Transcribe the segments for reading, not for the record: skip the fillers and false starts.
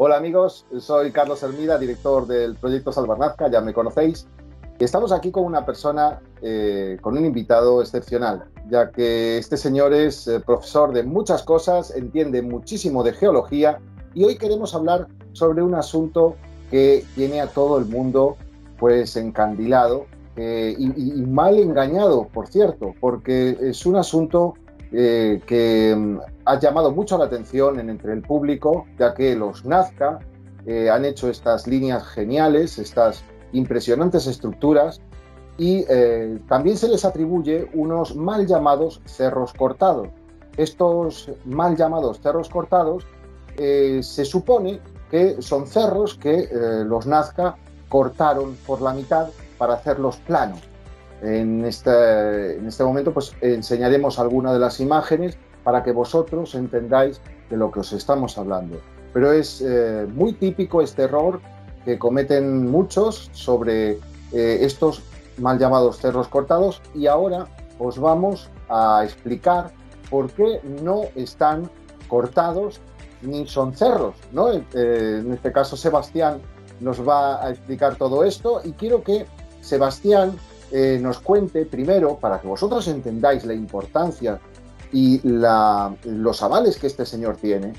Hola amigos, soy Carlos Hermida, director del proyecto Salvar Nazca, ya me conocéis. Y estamos aquí con una persona, con un invitado excepcional, ya que este señor es profesor de muchas cosas, entiende muchísimo de geología y hoy queremos hablar sobre un asunto que tiene a todo el mundo pues encandilado y mal engañado, por cierto, porque es un asunto que ha llamado mucho la atención entre el público, ya que los Nazca han hecho estas líneas geniales, estas impresionantes estructuras, y también se les atribuye unos mal llamados cerros cortados. Estos mal llamados cerros cortados se supone que son cerros que los Nazca cortaron por la mitad para hacerlos planos. En este momento pues enseñaremos algunas de las imágenes para que vosotros entendáis de lo que os estamos hablando. Pero es muy típico este error que cometen muchos sobre estos mal llamados cerros cortados, y ahora os vamos a explicar por qué no están cortados ni son cerros, ¿no? En este caso Sebastián nos va a explicar todo esto, y quiero que Sebastián nos cuente primero, para que vosotros entendáis la importancia y los avales que este señor tiene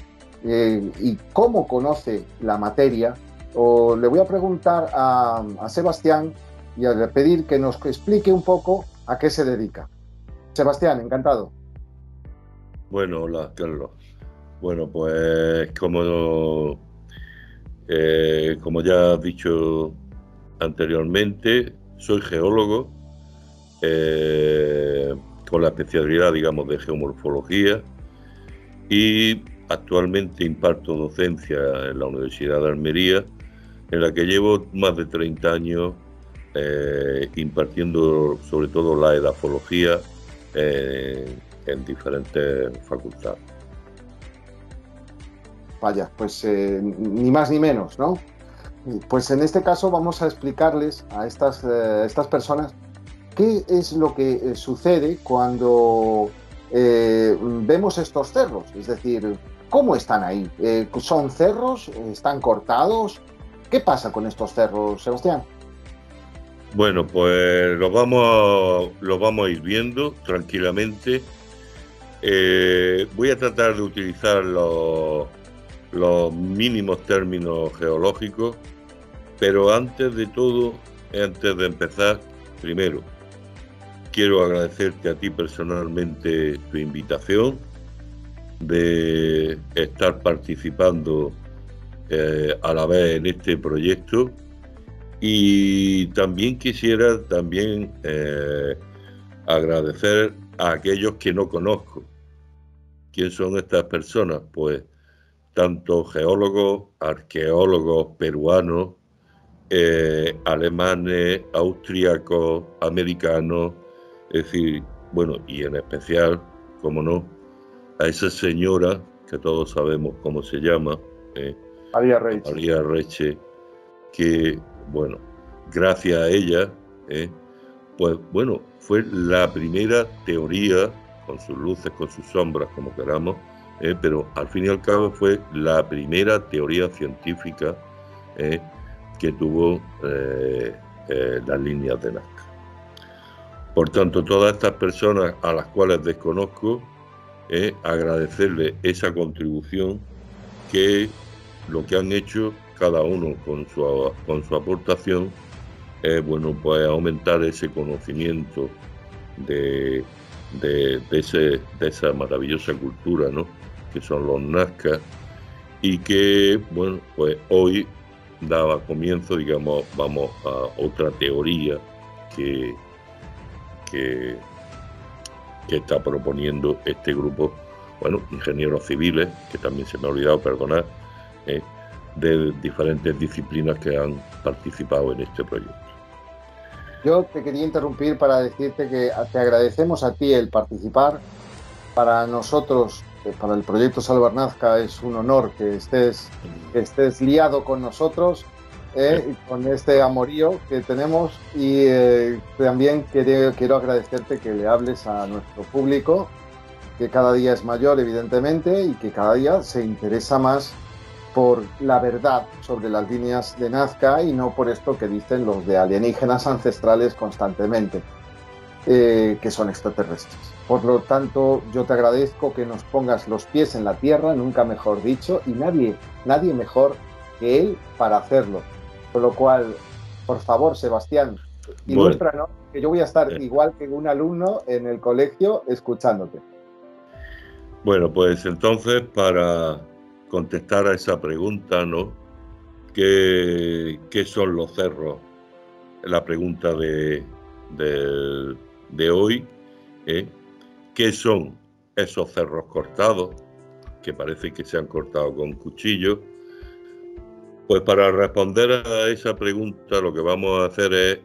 y cómo conoce la materia. Le voy a preguntar a Sebastián y a pedir que nos explique un poco a qué se dedica. Sebastián, encantado. Bueno, hola, Carlos. Bueno, pues como ya has dicho anteriormente, soy geólogo con la especialidad, digamos, de geomorfología, y actualmente imparto docencia en la Universidad de Almería, en la que llevo más de 30 años impartiendo sobre todo la edafología en diferentes facultades. Vaya, pues ni más ni menos, ¿no? Pues en este caso vamos a explicarles a estas personas qué es lo que sucede cuando vemos estos cerros. Es decir, ¿cómo están ahí? ¿Son cerros? ¿Están cortados? ¿Qué pasa con estos cerros, Sebastián? Bueno, pues los vamos a ir viendo tranquilamente. Voy a tratar de utilizar los mínimos términos geológicos, pero antes de todo, antes de empezar, primero, quiero agradecerte a ti personalmente tu invitación, de estar participando a la vez en este proyecto, y también quisiera agradecer a aquellos que no conozco. ¿Quién son estas personas? Pues tanto geólogos, arqueólogos peruanos, alemanes, austríacos, americanos, es decir, bueno, y en especial, como no, a esa señora que todos sabemos cómo se llama, María Reche. María Reche, que, bueno, gracias a ella, pues bueno, fue la primera teoría, con sus luces, con sus sombras, como queramos, pero al fin y al cabo fue la primera teoría científica que tuvo las líneas de Nazca. Por tanto, todas estas personas a las cuales desconozco, agradecerles esa contribución, que lo que han hecho cada uno con su aportación, bueno, pues aumentar ese conocimiento de esa maravillosa cultura, ¿no?, que son los Nazca, y que, bueno, pues hoy daba comienzo, digamos, vamos a otra teoría que está proponiendo este grupo, bueno, ingenieros civiles, que también se me ha olvidado, perdonar, de diferentes disciplinas que han participado en este proyecto. Yo te quería interrumpir para decirte que te agradecemos a ti el participar. Para nosotros, para el proyecto Salvar Nazca, es un honor que estés liado con nosotros, con este amorío que tenemos, y también quiero agradecerte que le hables a nuestro público, que cada día es mayor, evidentemente, y que cada día se interesa más por la verdad sobre las líneas de Nazca y no por esto que dicen los de alienígenas ancestrales constantemente, que son extraterrestres. Por lo tanto, yo te agradezco que nos pongas los pies en la tierra, nunca mejor dicho, y nadie mejor que él para hacerlo. Con lo cual, por favor, Sebastián, ilústranos, que yo voy a estar igual que un alumno en el colegio escuchándote. Bueno, pues entonces, para contestar a esa pregunta, ¿no? ¿Qué son los cerros? La pregunta de hoy, ¿qué son esos cerros cortados? Que parece que se han cortado con cuchillo. Pues para responder a esa pregunta, lo que vamos a hacer es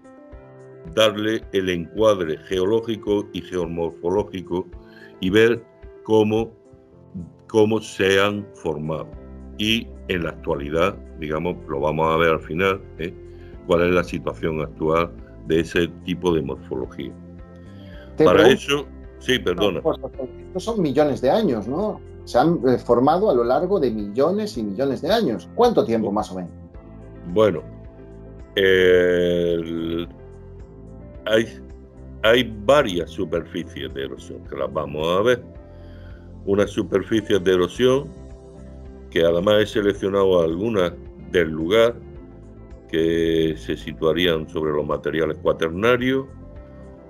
darle el encuadre geológico y geomorfológico y ver cómo se han formado. Y en la actualidad, digamos, lo vamos a ver al final, cuál es la situación actual de ese tipo de morfología. Para eso, sí, perdona. Estos son millones de años, ¿no? Se han formado a lo largo de millones y millones de años. ¿Cuánto tiempo más o menos? Bueno, hay varias superficies de erosión que las vamos a ver. Unas superficies de erosión que además he seleccionado algunas del lugar que se situarían sobre los materiales cuaternarios,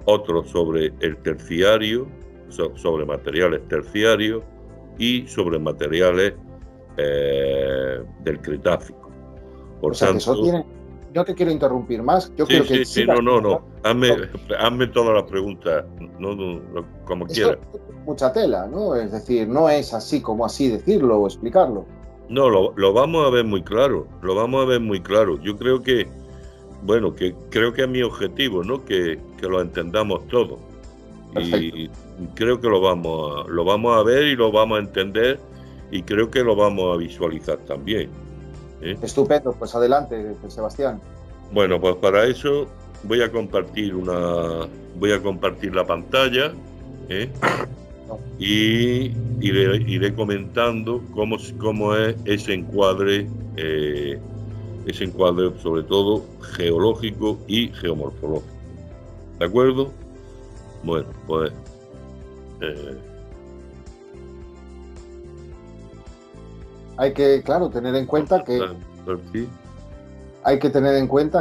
otros sobre el terciario, sobre materiales terciarios y sobre materiales del Cretácico. Por tanto, eso tiene... No te quiero interrumpir más. Yo quiero que no. Hazme todas las preguntas, como quieras. Mucha tela, ¿no? Es decir, no es así como así decirlo o explicarlo. No, lo vamos a ver muy claro. Yo creo que, creo que es mi objetivo, ¿no? Que lo entendamos todo. Perfecto. Y creo que lo vamos a ver y lo vamos a entender y creo que lo vamos a visualizar también. Estupendo, pues adelante, Sebastián. Bueno, pues para eso voy a compartir la pantalla y iré comentando cómo es ese encuadre sobre todo geológico y geomorfológico. ¿De acuerdo? Bueno, pues hay que, claro, tener en cuenta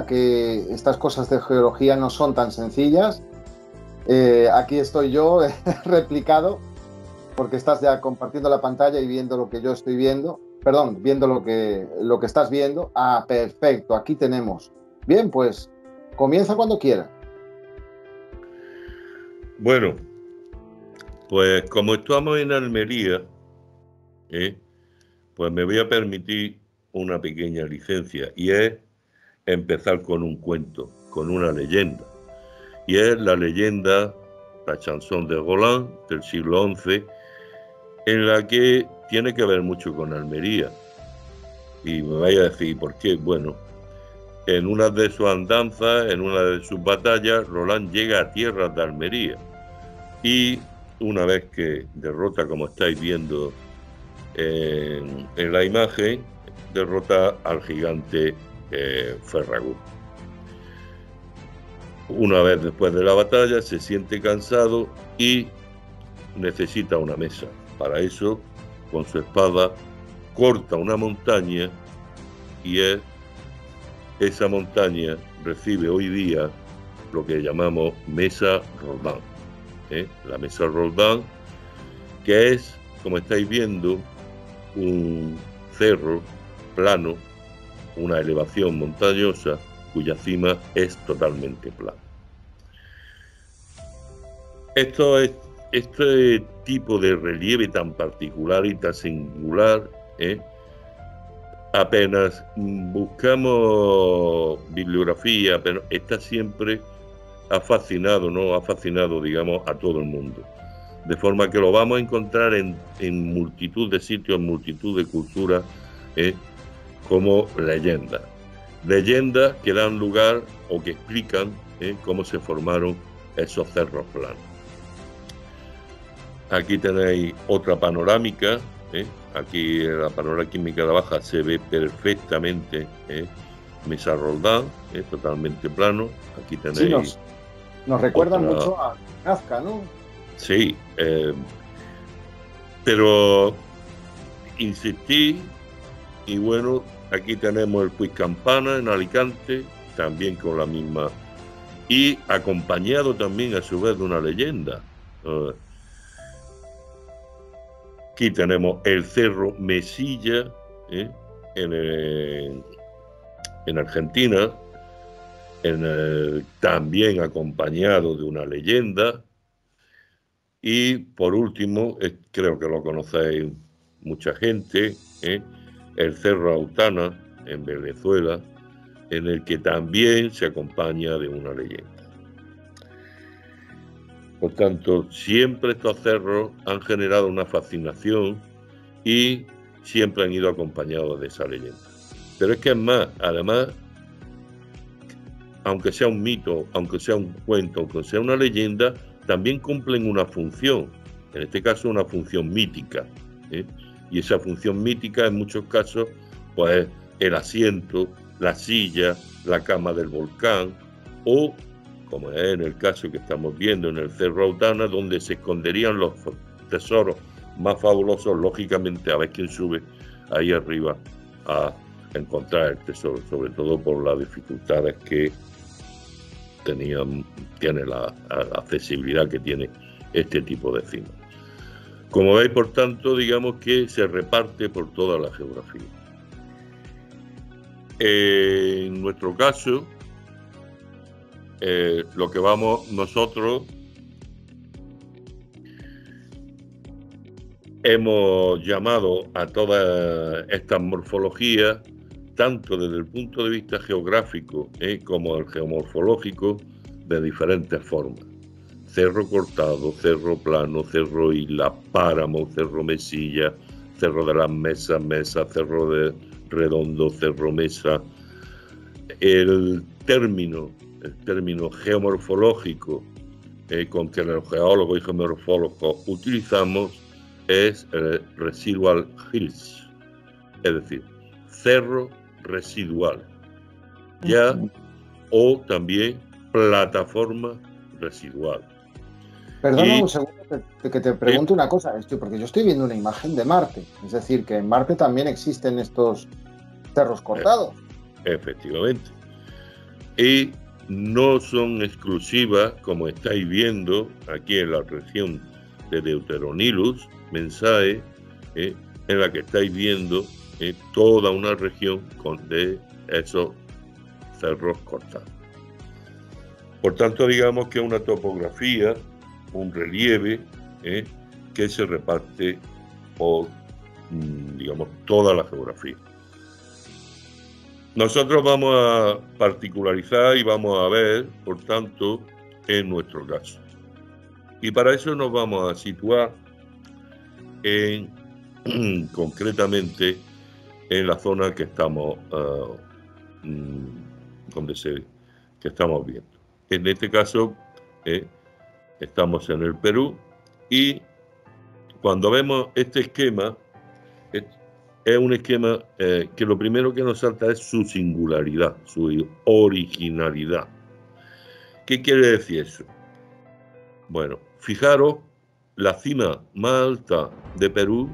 que estas cosas de geología no son tan sencillas. Aquí estoy yo replicado, porque estás ya compartiendo la pantalla y viendo lo que yo estoy viendo. Perdón, viendo lo que estás viendo. Ah, perfecto, aquí tenemos. Bien, pues comienza cuando quiera. Bueno, pues como estamos en Almería, pues me voy a permitir una pequeña licencia y es empezar con un cuento, con una leyenda. Y es la leyenda, la chanson de Roland del siglo XI, en la que tiene que ver mucho con Almería. Y me vaya a decir, ¿por qué? Bueno, en una de sus andanzas, en una de sus batallas, Roland llega a tierras de Almería. Y una vez que derrota, como estáis viendo en la imagen, derrota al gigante Ferragut. Una vez después de la batalla se siente cansado y necesita una mesa. Para eso, con su espada, corta una montaña y esa montaña recibe hoy día lo que llamamos Mesa Roldán. La Mesa Roldán, que es, como estáis viendo, un cerro plano, una elevación montañosa cuya cima es totalmente plana. Este tipo de relieve tan particular y tan singular, apenas buscamos bibliografía, pero ha fascinado, digamos, a todo el mundo. De forma que lo vamos a encontrar en multitud de sitios, en multitud de culturas, como leyendas. Leyendas que dan lugar o que explican cómo se formaron esos cerros planos. Aquí tenéis otra panorámica Aquí en la panorámica química de la Baja se ve perfectamente Mesa Roldán, totalmente plano. Aquí tenéis. Sí, nos recuerdan mucho a Nazca, ¿no? Sí, pero insistí, y bueno, aquí tenemos el Puig Campana en Alicante, también con la misma, y acompañado también a su vez de una leyenda. Aquí tenemos el Cerro Mesilla, en Argentina, también acompañado de una leyenda. Y por último, creo que lo conocéis mucha gente, el Cerro Autana en Venezuela, en el que también se acompaña de una leyenda. Por tanto, siempre estos cerros han generado una fascinación y siempre han ido acompañados de esa leyenda. Pero es que es más, además, aunque sea un mito, aunque sea un cuento, aunque sea una leyenda, también cumplen una función, en este caso una función mítica, y esa función mítica en muchos casos, pues el asiento, la silla, la cama del volcán, o como es en el caso que estamos viendo en el Cerro Autana, donde se esconderían los tesoros más fabulosos, lógicamente a ver quién sube ahí arriba a encontrar el tesoro, sobre todo por las dificultades que tiene la accesibilidad que tiene este tipo de cima. Como veis, por tanto, digamos que se reparte por toda la geografía. En nuestro caso, lo que vamos nosotros, hemos llamado a todas estas morfologías, tanto desde el punto de vista geográfico como el geomorfológico, de diferentes formas. Cerro cortado, cerro plano, cerro isla, páramo, cerro mesilla, cerro de las mesas, mesa, cerro de redondo, cerro mesa. El término geomorfológico con que los geólogos y geomorfólogos utilizamos es residual hills, es decir, cerro residual, ya, o también plataforma residual. Perdona un segundo que te pregunto una cosa, porque yo estoy viendo una imagen de Marte, es decir, que en Marte también existen estos cerros cortados. Efectivamente. Y no son exclusivas, como estáis viendo aquí en la región de Deuteronilus, Mensae, en la que estáis viendo toda una región de esos cerros cortados. Por tanto, digamos que es una topografía, un relieve que se reparte por, digamos, toda la geografía. Nosotros vamos a particularizar y vamos a ver, por tanto, en nuestro caso. Y para eso nos vamos a situar concretamente en la zona que estamos, que estamos viendo. En este caso, estamos en el Perú, y cuando vemos este esquema, es un esquema que lo primero que nos salta es su singularidad, su originalidad. ¿Qué quiere decir eso? Bueno, fijaros, la cima más alta de Perú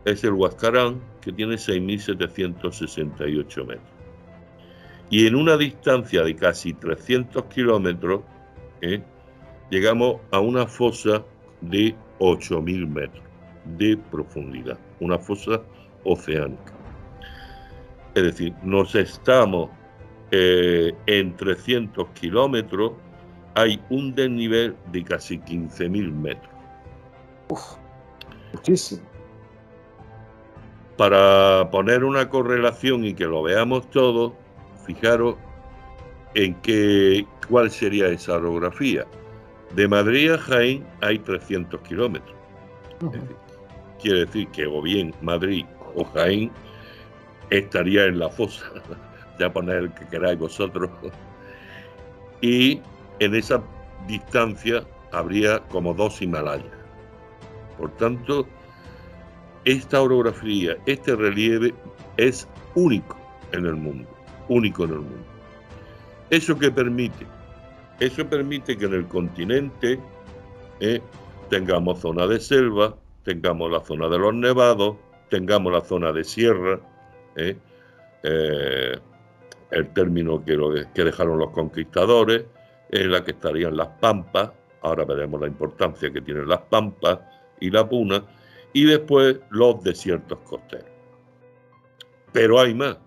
es el Huascarán, que tiene 6.768 metros. Y en una distancia de casi 300 kilómetros, llegamos a una fosa de 8.000 metros de profundidad, una fosa oceánica. Es decir, nos estamos en 300 kilómetros, hay un desnivel de casi 15.000 metros. Muchísimo. Para poner una correlación y que lo veamos todo, fijaros en cuál sería esa orografía. De Madrid a Jaén hay 300 kilómetros. Quiere decir que o bien Madrid o Jaén estaría en la fosa, ya poner el que queráis vosotros, y en esa distancia habría como 2 Himalayas. Por tanto, esta orografía, este relieve es único en el mundo, único en el mundo. ¿Eso qué permite? Eso permite que en el continente tengamos zona de selva, tengamos la zona de los nevados, tengamos la zona de sierra, el término que dejaron los conquistadores, en la que estarían las pampas, ahora veremos la importancia que tienen las pampas y la puna, y después los desiertos costeros. Pero hay más.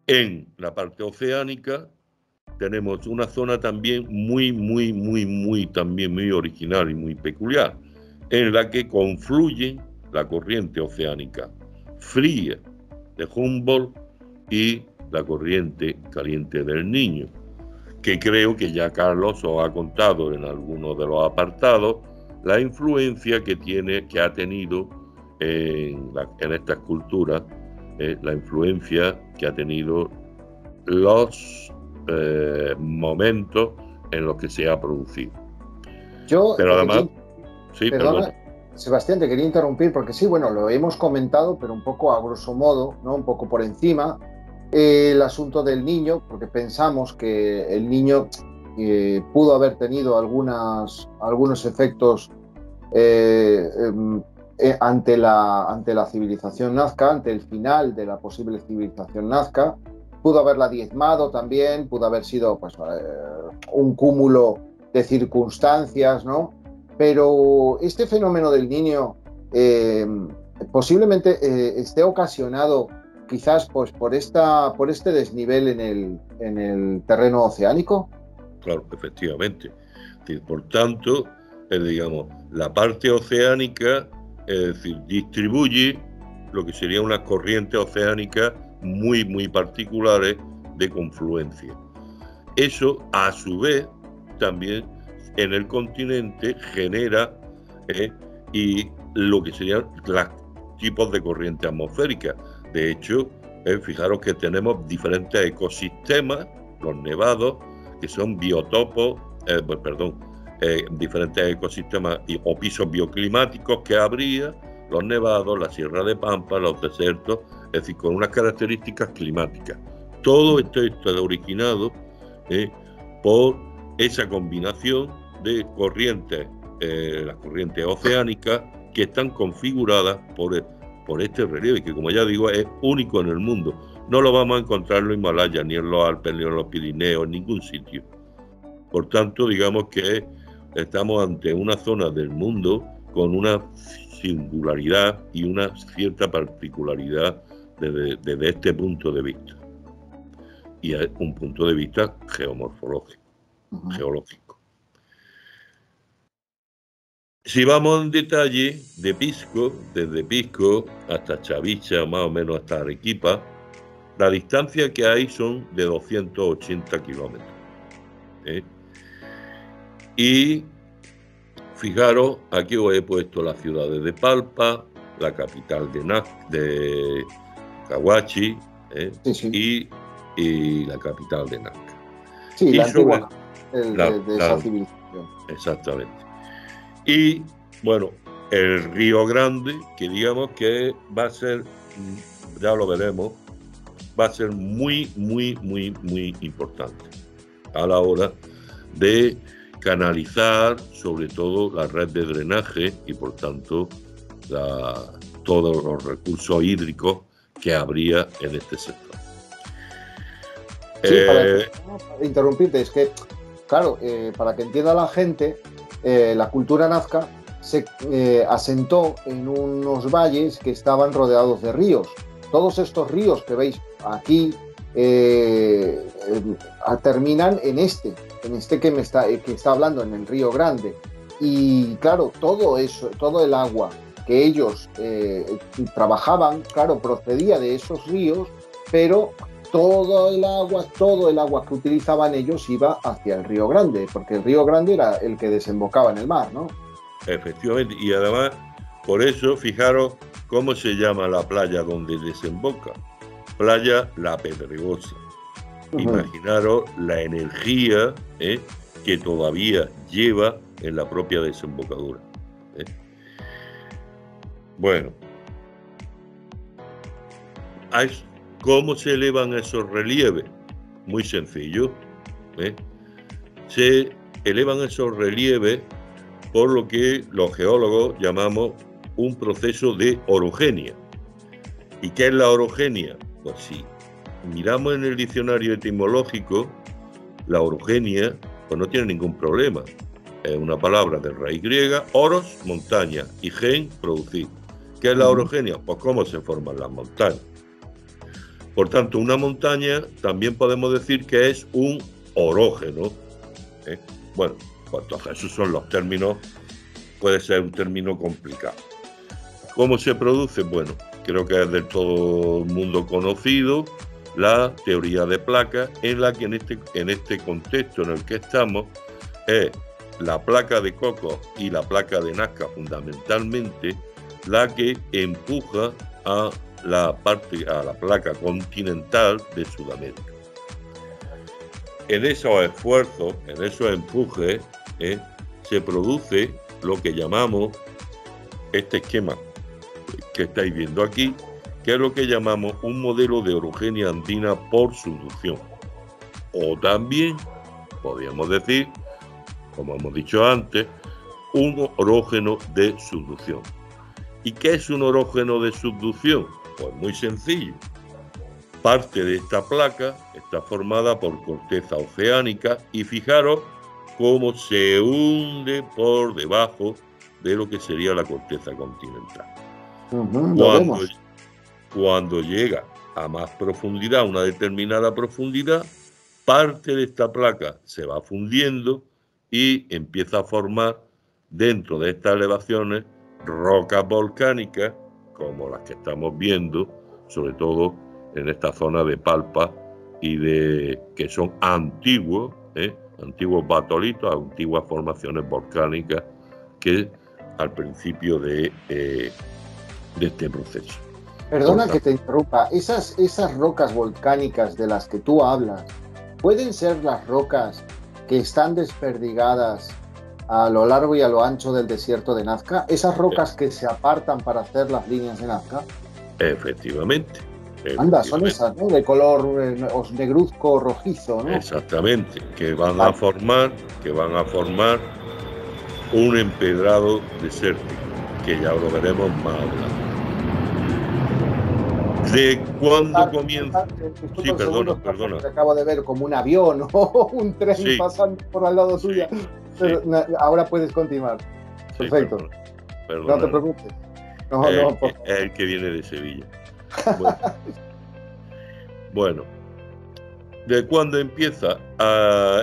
En la parte oceánica tenemos una zona también muy original y muy peculiar, en la que confluyen la corriente oceánica fría de Humboldt y la corriente caliente del Niño, que creo que ya Carlos os ha contado en algunos de los apartados la influencia que ha tenido en esta escultura, la influencia que ha tenido los momentos en los que se ha producido. Pero además, perdona, Sebastián, te quería interrumpir porque sí, bueno, lo hemos comentado, pero un poco a grosso modo, ¿no? Un poco por encima, el asunto del Niño, porque pensamos que el Niño pudo haber tenido algunos efectos ante la civilización nazca, ante el final de la posible civilización nazca. Pudo haberla diezmado también, pudo haber sido pues, un cúmulo de circunstancias, ¿no? Pero este fenómeno del Niño posiblemente esté ocasionado quizás pues, por este desnivel en el terreno oceánico. Claro, efectivamente. Por tanto, digamos, la parte oceánica, es decir, distribuye lo que sería unas corrientes oceánicas muy particulares de confluencia. Eso, a su vez, también en el continente genera y lo que serían los tipos de corriente atmosférica. De hecho, fijaros que tenemos diferentes ecosistemas, los nevados, que son biotopos, diferentes ecosistemas o pisos bioclimáticos que habría, los nevados, la sierra de Pampa, los desiertos, es decir, con unas características climáticas. Todo esto está originado por esa combinación de corrientes, las corrientes oceánicas, que están configuradas por este relieve, que como ya digo, es único en el mundo. No lo vamos a encontrar en los Himalayas, ni en los Alpes, ni en los Pirineos, en ningún sitio. Por tanto, digamos que estamos ante una zona del mundo con una singularidad y una cierta particularidad desde este punto de vista. Y es un punto de vista geomorfológico, geológico. Si vamos en detalle de Pisco, desde Pisco hasta Chavicha, más o menos hasta Arequipa, la distancia que hay son de 280 kilómetros. Y fijaros, aquí os he puesto las ciudades de Palpa, la capital de Cahuachi, sí. Y la capital de Nazca. Sí, y la antigua de esa civilización. Exactamente. Y, bueno, el Río Grande, que digamos que va a ser, ya lo veremos, va a ser muy importante a la hora de canalizar sobre todo la red de drenaje y por tanto todos los recursos hídricos que habría en este sector. Sí, para interrumpirte, es que, claro, para que entienda la gente, la cultura nazca se asentó en unos valles que estaban rodeados de ríos. Todos estos ríos que veis aquí terminan en este que está hablando, en el Río Grande. Y claro, todo eso, todo el agua que ellos trabajaban, claro, procedía de esos ríos, pero todo el agua que utilizaban ellos iba hacia el Río Grande, porque el Río Grande era el que desembocaba en el mar, ¿no? Efectivamente, y además, por eso, fijaros cómo se llama la playa donde desemboca. Playa La Pedregosa. Imaginaros la energía que todavía lleva en la propia desembocadura. Bueno, ¿cómo se elevan esos relieves? Muy sencillo, ¿eh? Se elevan esos relieves por lo que los geólogos llamamos un proceso de orogenia. ¿Y qué es la orogenia? Pues si miramos en el diccionario etimológico, la orogenia pues no tiene ningún problema. Es una palabra de raíz griega, oros, montaña, y gen, producir. ¿Qué es la orogenia? Pues cómo se forman las montañas. Por tanto, una montaña también podemos decir que es un orógeno. Bueno, pues entonces esos son los términos, puede ser un término complicado. ¿Cómo se produce? Bueno, creo que es del todo el mundo conocido la teoría de placas, en la que en este contexto en el que estamos es la placa de coco y la placa de Nazca fundamentalmente la que empuja a la placa continental de Sudamérica. En esos esfuerzos, en esos empujes, se produce lo que llamamos este esquema que estáis viendo aquí, que es lo que llamamos un modelo de orogenia andina por subducción. O también, podríamos decir, como hemos dicho antes, un orógeno de subducción. ¿Y qué es un orógeno de subducción? Pues muy sencillo. Parte de esta placa está formada por corteza oceánica y fijaros cómo se hunde por debajo de lo que sería la corteza continental. Cuando llega a más profundidad, una determinada profundidad, parte de esta placa se va fundiendo y empieza a formar dentro de estas elevaciones rocas volcánicas como las que estamos viendo, sobre todo en esta zona de Palpa y que son antiguos batolitos, antiguas formaciones volcánicas que al principio de este proceso. Perdona que te interrumpa, esas rocas volcánicas de las que tú hablas, ¿pueden ser las rocas que están desperdigadas a lo largo y a lo ancho del desierto de Nazca? ¿Esas rocas que se apartan para hacer las líneas de Nazca? Efectivamente. Anda, son esas, ¿no? De color negruzco rojizo, ¿no? Exactamente, que van a formar un empedrado desértico, que ya lo veremos más adelante. ¿De cuándo comienza? Sí, perdona. Acabo de ver como un avión o un tren pasando por al lado tuya. Pero ahora puedes continuar. Perfecto. Perdona. No te preocupes. Es el que viene de Sevilla. Bueno, ¿de cuándo empieza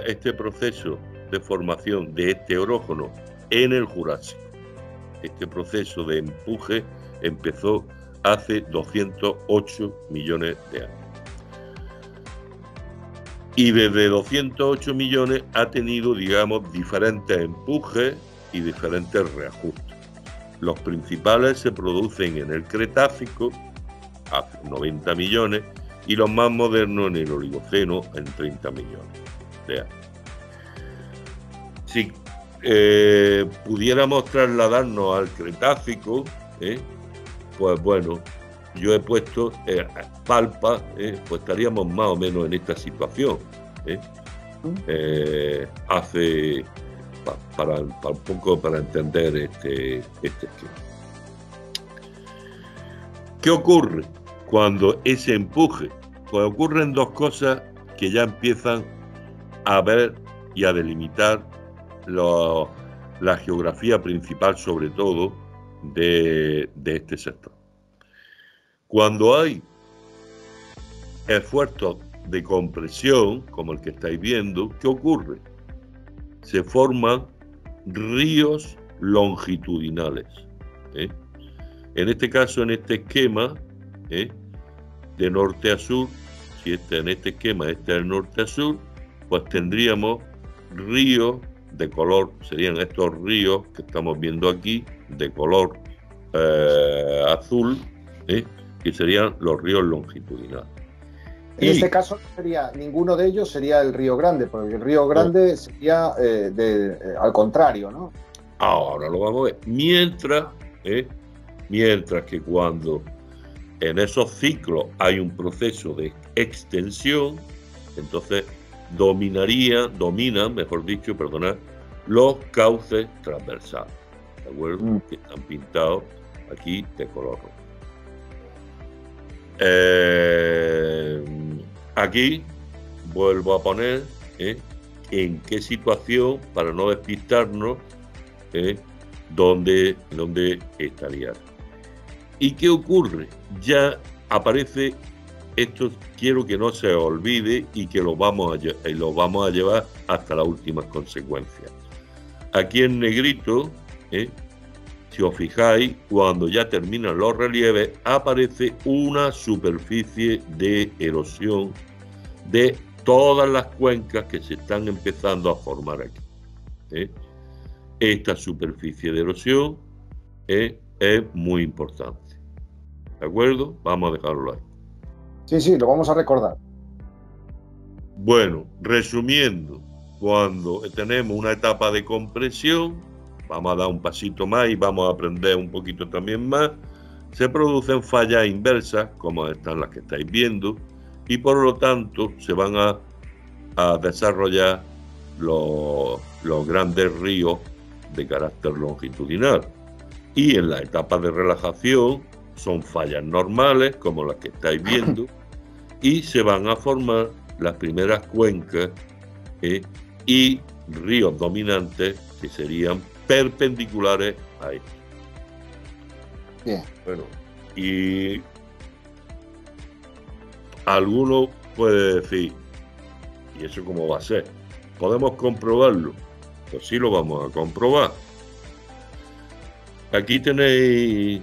este proceso de formación de este orógeno? En el Jurásico. Este proceso de empuje empezó hace 208 millones de años. Y desde 208 millones ha tenido, digamos, diferentes empujes y diferentes reajustes. Los principales se producen en el Cretácico, hace 90 millones, y los más modernos en el Oligoceno, en 30 millones de años. Si pudiéramos trasladarnos al Cretácico, pues bueno, yo he puesto Palpa, pues estaríamos más o menos en esta situación. Hace un poco para entender este esquema. ¿Qué ocurre cuando ese empuje? Pues ocurren dos cosas que ya empiezan a ver y a delimitar la geografía principal, sobre todo, de este sector. Cuando hay esfuerzos de compresión, como el que estáis viendo, ¿qué ocurre? Se forman ríos longitudinales. En este caso, en este esquema, de norte a sur, si en este esquema este es el norte a sur, pues tendríamos ríos de color, serían estos ríos que estamos viendo aquí, de color azul, que serían los ríos longitudinales. En este caso ninguno de ellos sería el Río Grande, porque el Río Grande sería al contrario, ¿no? Ahora lo vamos a ver. Mientras Mientras que cuando en esos ciclos hay un proceso de extensión, entonces dominan, mejor dicho, perdonad, los cauces transversales, ¿de acuerdo? Que están pintados aquí de color rojo. Aquí vuelvo a poner en qué situación, para no despistarnos, dónde estaría. ¿Y qué ocurre? Ya aparece, esto quiero que no se olvide y que lo vamos a llevar hasta las últimas consecuencias. Aquí en negrito, si os fijáis, cuando ya terminan los relieves, aparece una superficie de erosión de todas las cuencas que se están empezando a formar aquí. Esta superficie de erosión es muy importante. ¿De acuerdo? Vamos a dejarlo ahí. Sí, sí, lo vamos a recordar. Bueno, resumiendo, cuando tenemos una etapa de compresión, vamos a dar un pasito más y vamos a aprender un poquito también más, se producen fallas inversas, como están las que estáis viendo, y por lo tanto se van a desarrollar los grandes ríos de carácter longitudinal. Y en la etapa de relajación son fallas normales, como las que estáis viendo, y se van a formar las primeras cuencas y ríos dominantes que serían perpendiculares a esto. Bien. Bueno, y alguno puede decir, ¿y eso cómo va a ser? ¿Podemos comprobarlo? Pues sí lo vamos a comprobar. Aquí tenéis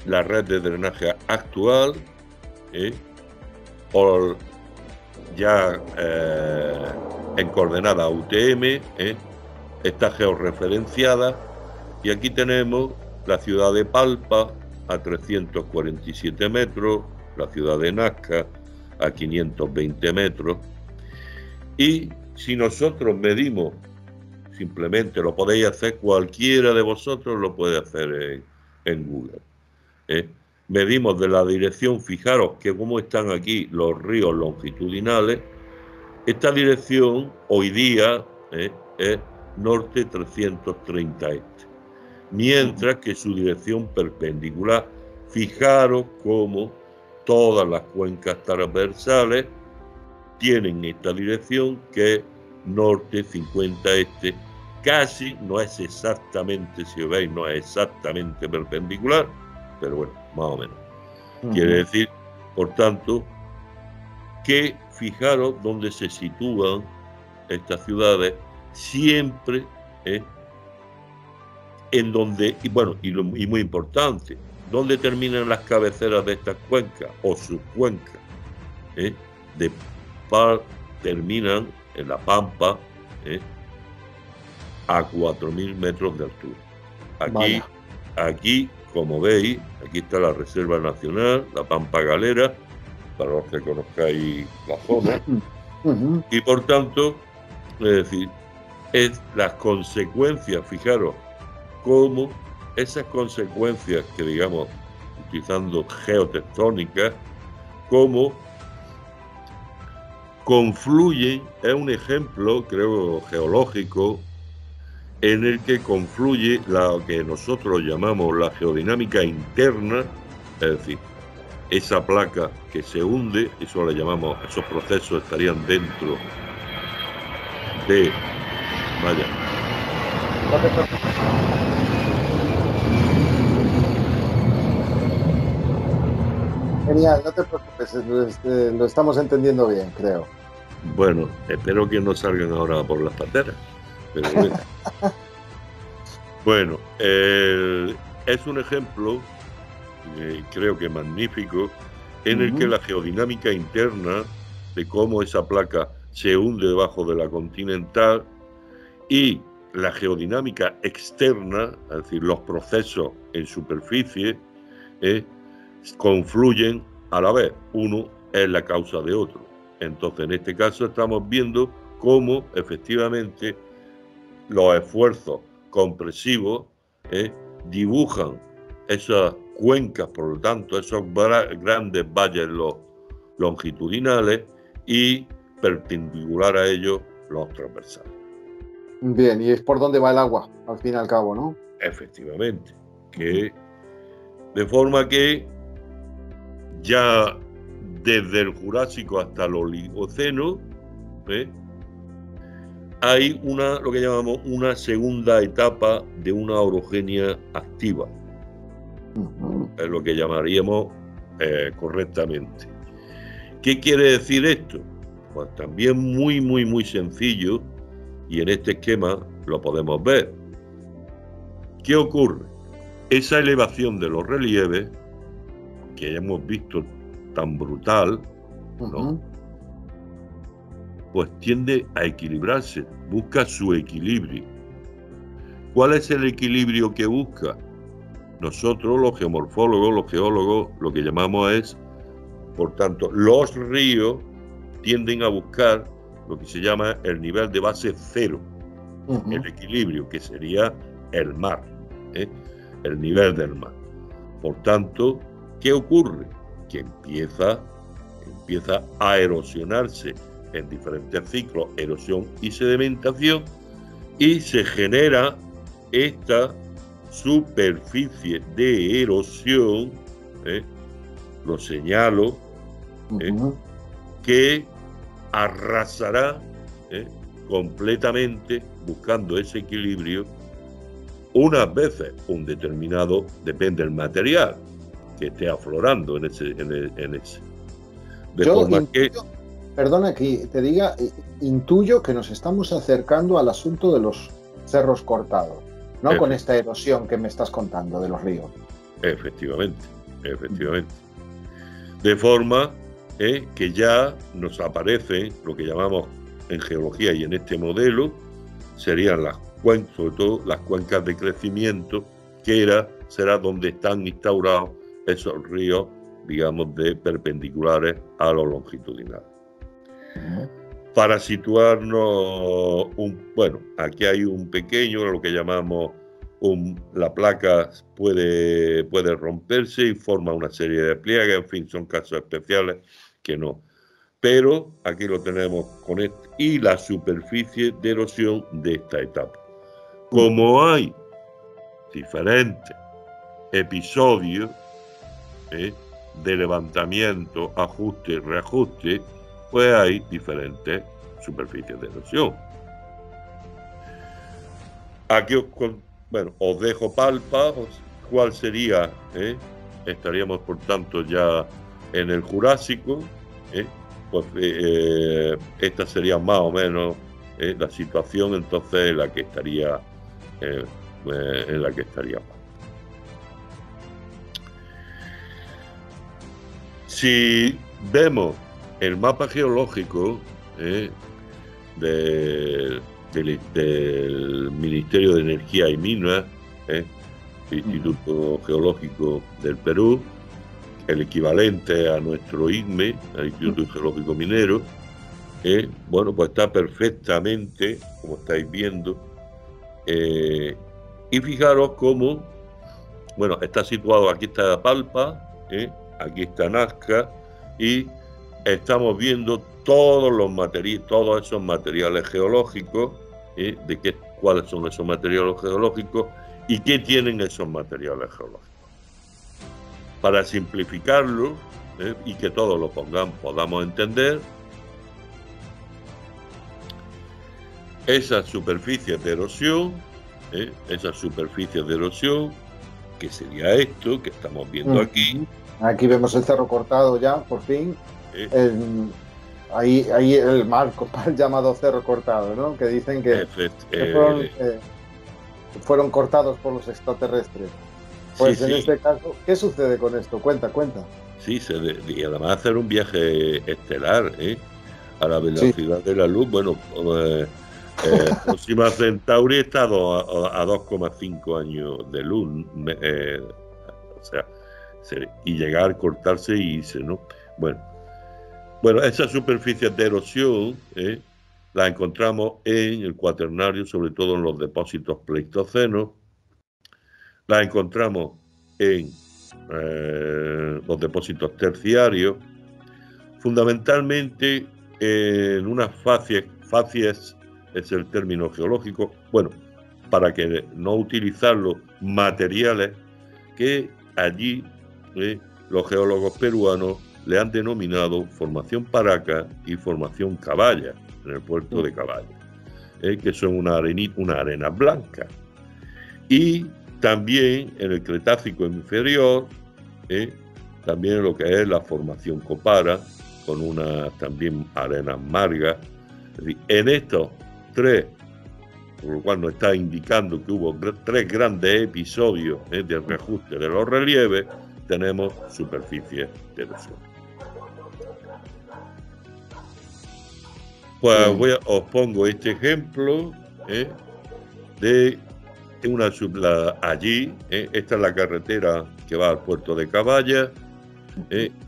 la red de drenaje actual, ya en coordenada UTM, está georreferenciada, y aquí tenemos la ciudad de Palpa a 347 metros, la ciudad de Nazca a 520 metros, y si nosotros medimos, simplemente lo podéis hacer, cualquiera de vosotros lo puede hacer en Google. Medimos de la dirección, fijaros que cómo están aquí los ríos longitudinales. Esta dirección hoy día es norte 330 este, mientras que su dirección perpendicular, fijaros cómo todas las cuencas transversales tienen esta dirección que es norte 50 este, casi, no es exactamente, si veis, no es exactamente perpendicular, pero bueno, más o menos. Quiere decir, por tanto, que fijaros dónde se sitúan estas ciudades, siempre en donde, y bueno, y muy importante, dónde terminan las cabeceras de estas cuencas o sus cuencas, terminan en la Pampa, a 4.000 metros de altura. Aquí, como veis, aquí está la Reserva Nacional, la Pampa Galera, para los que conozcáis la zona, y por tanto, es decir, es las consecuencias, fijaros, cómo esas consecuencias que, digamos, utilizando geotectónicas, cómo confluyen, es un ejemplo, creo, geológico, en el que confluye lo que nosotros llamamos la geodinámica interna, es decir, esa placa que se hunde, eso le llamamos, esos procesos estarían dentro de, vaya. Genial, no te preocupes, lo estamos entendiendo bien, creo. Bueno, espero que no salgan ahora por las pateras, pero bueno. Bueno, es un ejemplo, creo que magnífico, en el que la geodinámica interna de cómo esa placa se hunde debajo de la continental y la geodinámica externa, es decir, los procesos en superficie, confluyen a la vez. Uno es la causa de otro. Entonces, en este caso estamos viendo cómo efectivamente los esfuerzos compresivos dibujan esas cuencas, por lo tanto, esos grandes valles longitudinales y perpendicular a ellos los transversales. Bien, y es por donde va el agua, al fin y al cabo, ¿no? Efectivamente, que de forma que ya desde el Jurásico hasta el Oligoceno, hay lo que llamamos una segunda etapa de una orogenia activa. Es lo que llamaríamos correctamente. ¿Qué quiere decir esto? Pues también muy sencillo, y en este esquema lo podemos ver. ¿Qué ocurre? Esa elevación de los relieves que ya hemos visto tan brutal, ¿no? Pues tiende a equilibrarse, busca su equilibrio. ¿Cuál es el equilibrio que busca? Nosotros, los geomorfólogos, los geólogos, lo que llamamos es, por tanto, los ríos tienden a buscar lo que se llama el nivel de base cero, el equilibrio, que sería el mar, el nivel del mar. Por tanto, ¿qué ocurre? Que empieza a erosionarse en diferentes ciclos, erosión y sedimentación, y se genera esta superficie de erosión, lo señalo, que arrasará completamente, buscando ese equilibrio, unas veces un determinado, depende del material que esté aflorando en ese. De forma que, perdona que te diga, intuyo que nos estamos acercando al asunto de los cerros cortados, no con esta erosión que me estás contando de los ríos. Efectivamente. De forma que ya nos aparece lo que llamamos en geología y en este modelo, serían sobre todo las cuencas de crecimiento, que será donde están instaurados esos ríos, digamos, de perpendiculares a los longitudinales. Para situarnos, aquí hay un pequeño, lo que llamamos, la placa puede romperse y forma una serie de pliegues, en fin, son casos especiales que no. Pero aquí lo tenemos con y la superficie de erosión de esta etapa. Como hay diferentes episodios de levantamiento, ajuste, reajuste, pues hay diferentes superficies de erosión. Aquí os dejo palpa, cuál sería, estaríamos por tanto ya en el Jurásico, pues esta sería más o menos la situación entonces en la que estaría Si vemos el mapa geológico del Ministerio de Energía y Minas, el Instituto Geológico del Perú, el equivalente a nuestro IGME, el Instituto Geológico Minero, pues está perfectamente, como estáis viendo, y fijaros cómo, está situado, aquí está Palpa, aquí está Nazca, y estamos viendo todos esos materiales geológicos, cuáles son esos materiales geológicos y qué tienen esos materiales geológicos. Para simplificarlo y que todos lo podamos entender, esas superficies de erosión, que sería esto que estamos viendo aquí. Aquí vemos el cerro cortado ya, por fin. Ahí el marco, el llamado cerro cortado, ¿no? Que dicen que fueron cortados por los extraterrestres. Pues en este caso, ¿qué sucede con esto? Cuenta. Sí, y además hacer un viaje estelar, a la velocidad de la luz. Próxima Centauri está a 2,5 años de luz, y llegar, cortarse y irse, ¿no? Bueno, esas superficies de erosión las encontramos en el Cuaternario, sobre todo en los depósitos pleistocenos. Las encontramos en los depósitos terciarios, fundamentalmente en unas facies es el término geológico, bueno, para que no utilizarlo, materiales que allí los geólogos peruanos le han denominado formación Paraca y formación Caballa, en el puerto de Caballa, que son una arena blanca. Y también en el Cretácico inferior, también lo que es la formación Copara, con unas también arenas margas. Es decir, en estos tres, por lo cual nos está indicando que hubo tres grandes episodios de reajuste de los relieves, tenemos superficies de erosión. Pues os pongo este ejemplo de allí. Esta es la carretera que va al puerto de Caballa.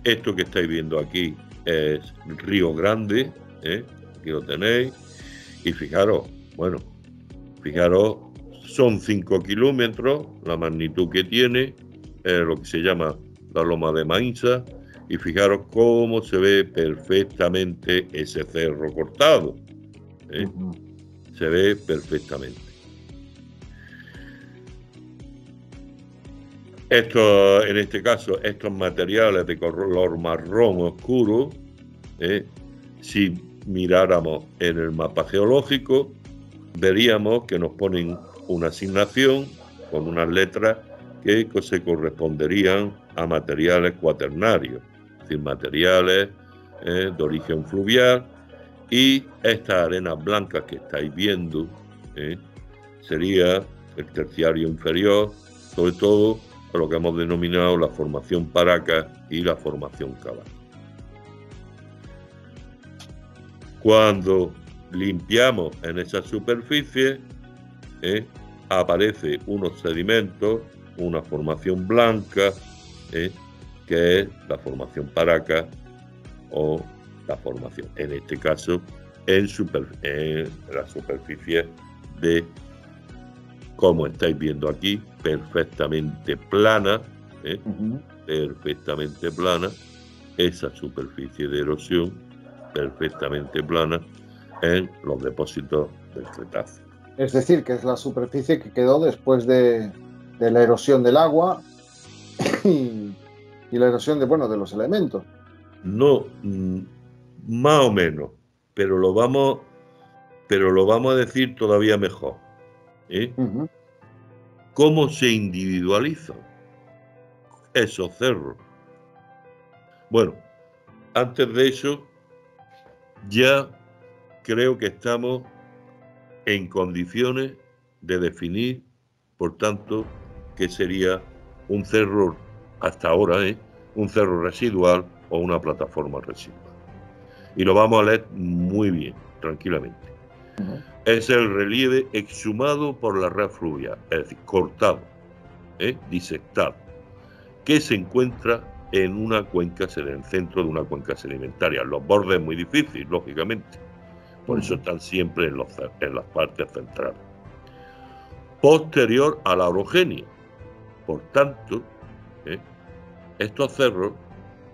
Esto que estáis viendo aquí es Río Grande, aquí lo tenéis. Y fijaros, bueno, son 5 kilómetros la magnitud que tiene, lo que se llama la Loma de Maínza, y fijaros cómo se ve perfectamente ese cerro cortado. Se ve perfectamente. En este caso, estos materiales de color marrón oscuro, si miráramos en el mapa geológico, veríamos que nos ponen una asignación con unas letras que se corresponderían a materiales cuaternarios, es decir, materiales de origen fluvial, y estas arenas blancas que estáis viendo sería el terciario inferior, sobre todo lo que hemos denominado la formación Paraca y la formación Caballa. Cuando limpiamos en esa superficie, aparece unos sedimentos, una formación blanca, que es la formación Paraca o la formación, en este caso, en la superficie de, como estáis viendo aquí, perfectamente plana, perfectamente plana, esa superficie de erosión perfectamente plana en los depósitos del Cretácico. Es decir, que es la superficie que quedó después de la erosión del agua y la erosión de los elementos. No, más o menos, pero lo vamos a decir todavía mejor. ¿Cómo se individualizan esos cerros? Bueno, antes de eso, ya creo que estamos en condiciones de definir, por tanto, qué sería un cerro, hasta ahora, un cerro residual o una plataforma residual. Y lo vamos a leer muy bien, tranquilamente. Es el relieve exhumado por la red fluvial, es decir, cortado, disectado, que se encuentra en una cuenca, en el centro de una cuenca sedimentaria. Los bordes muy difíciles, lógicamente, por eso están siempre en las partes centrales. Posterior a la orogenia. Por tanto, estos cerros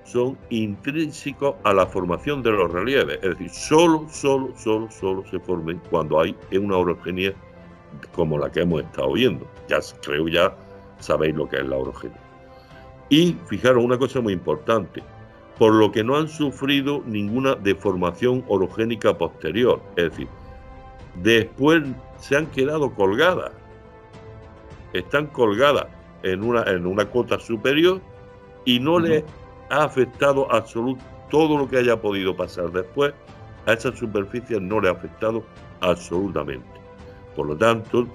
son intrínsecos a la formación de los relieves, es decir, solo se formen cuando hay una orogenia como la que hemos estado viendo. Ya sabéis lo que es la orogenia. Y fijaros una cosa muy importante, por lo que no han sufrido ninguna deformación orogénica posterior, es decir, después se han quedado colgadas, están colgadas en una cota superior y no les ha afectado todo lo que haya podido pasar después, a esas superficies no le ha afectado absolutamente. Por lo tanto,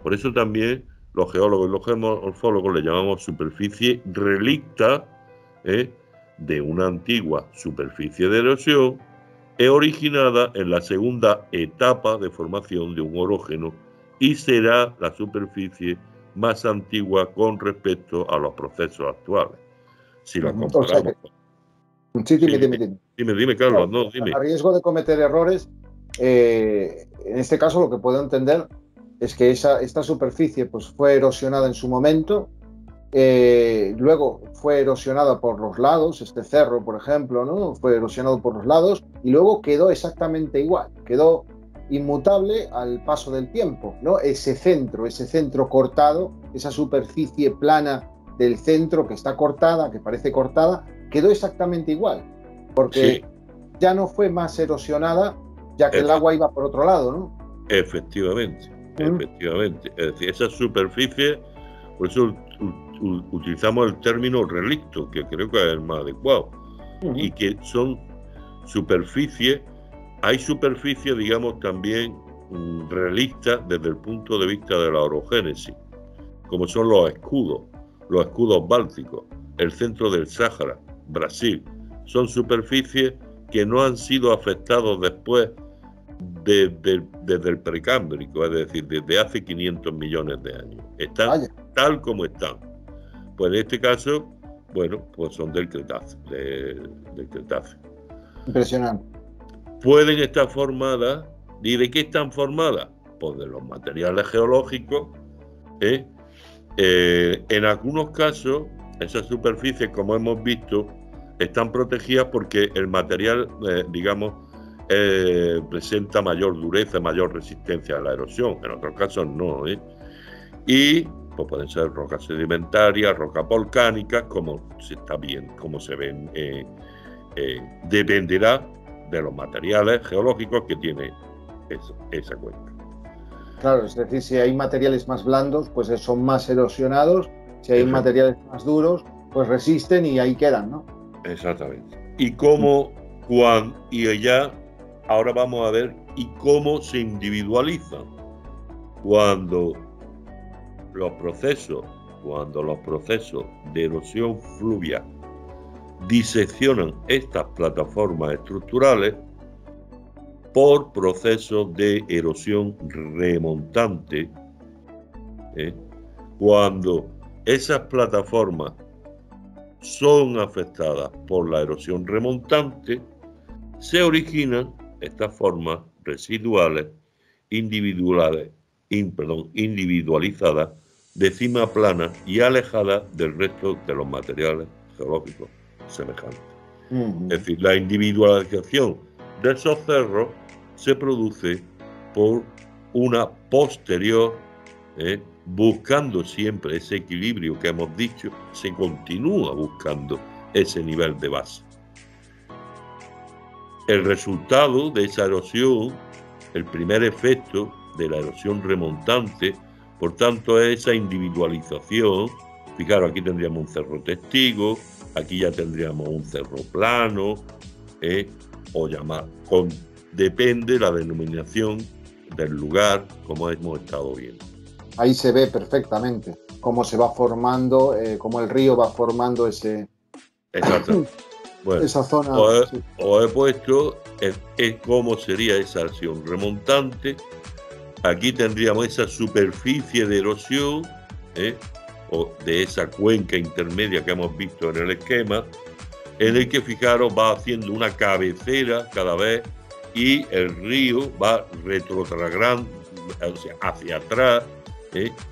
por eso también los geólogos y los geomorfólogos le llamamos superficie relicta de una antigua superficie de erosión originada en la segunda etapa de formación de un orógeno y será la superficie más antigua con respecto a los procesos actuales. Si la comparamos. Sí, dime, Carlos, no, dime. A riesgo de cometer errores, en este caso lo que puedo entender es que esta superficie pues, fue erosionada en su momento Luego fue erosionada por los lados, este cerro, por ejemplo, ¿no? Fue erosionado por los lados y luego quedó exactamente igual, quedó inmutable al paso del tiempo, ¿no? Ese centro cortado, esa superficie plana del centro que está cortada, que parece cortada, quedó exactamente igual, Sí, porque ya no fue más erosionada, ya que el efe- agua iba por otro lado, ¿no? efectivamente, Mm, efectivamente. Es decir, esa superficie, por eso utilizamos el término relicto, que creo que es el más adecuado, y mm, que son superficies. Hay superficies, digamos, también realistas desde el punto de vista de la orogénesis, como son los escudos bálticos, el centro del Sáhara, Brasil. Son superficies que no han sido afectadas después desde el precámbrico, es decir, desde hace 500 millones de años. Están vaya, tal como están. Pues en este caso, bueno, pues son del Cretácico. Del Cretácico. impresionante. Pueden estar formadas. ¿Y de qué están formadas? Pues de los materiales geológicos. ¿eh? En algunos casos, esas superficies, como hemos visto, están protegidas porque el material, digamos, presenta mayor dureza, mayor resistencia a la erosión. En otros casos no. Y pues pueden ser rocas sedimentarias, rocas volcánicas, como se está bien, como se ven. Dependerá de los materiales geológicos que tiene esa cuenca. Claro, es decir, si hay materiales más blandos, pues son más erosionados, si hay Efectivamente. materiales más duros, pues resisten y ahí quedan, ¿no? Exactamente. Y cómo, y ya, ahora vamos a ver, y cómo se individualizan cuando los procesos, cuando los procesos de erosión fluvial diseccionan estas plataformas estructurales por procesos de erosión remontante, cuando esas plataformas son afectadas por la erosión remontante, se originan estas formas residuales individualizadas de cima plana y alejadas del resto de los materiales geológicos semejantes. Es decir, la individualización de esos cerros se produce por una posterior, buscando siempre ese equilibrio que hemos dicho, se continúa buscando ese nivel de base. El resultado de esa erosión, el primer efecto de la erosión remontante, por tanto, es esa individualización. Fijaros, aquí tendríamos un cerro testigo, aquí ya tendríamos un cerro plano, o llamar, depende la denominación del lugar, como hemos estado viendo. Ahí se ve perfectamente cómo se va formando, cómo el río va formando Exactamente. Bueno, esa zona. Sí. os he puesto cómo sería esa erosión remontante. Aquí tendríamos esa superficie de erosión, o de esa cuenca intermedia que hemos visto en el esquema, en el que, fijaros, va haciendo una cabecera cada vez y el río va retrotragando, o sea, hacia atrás,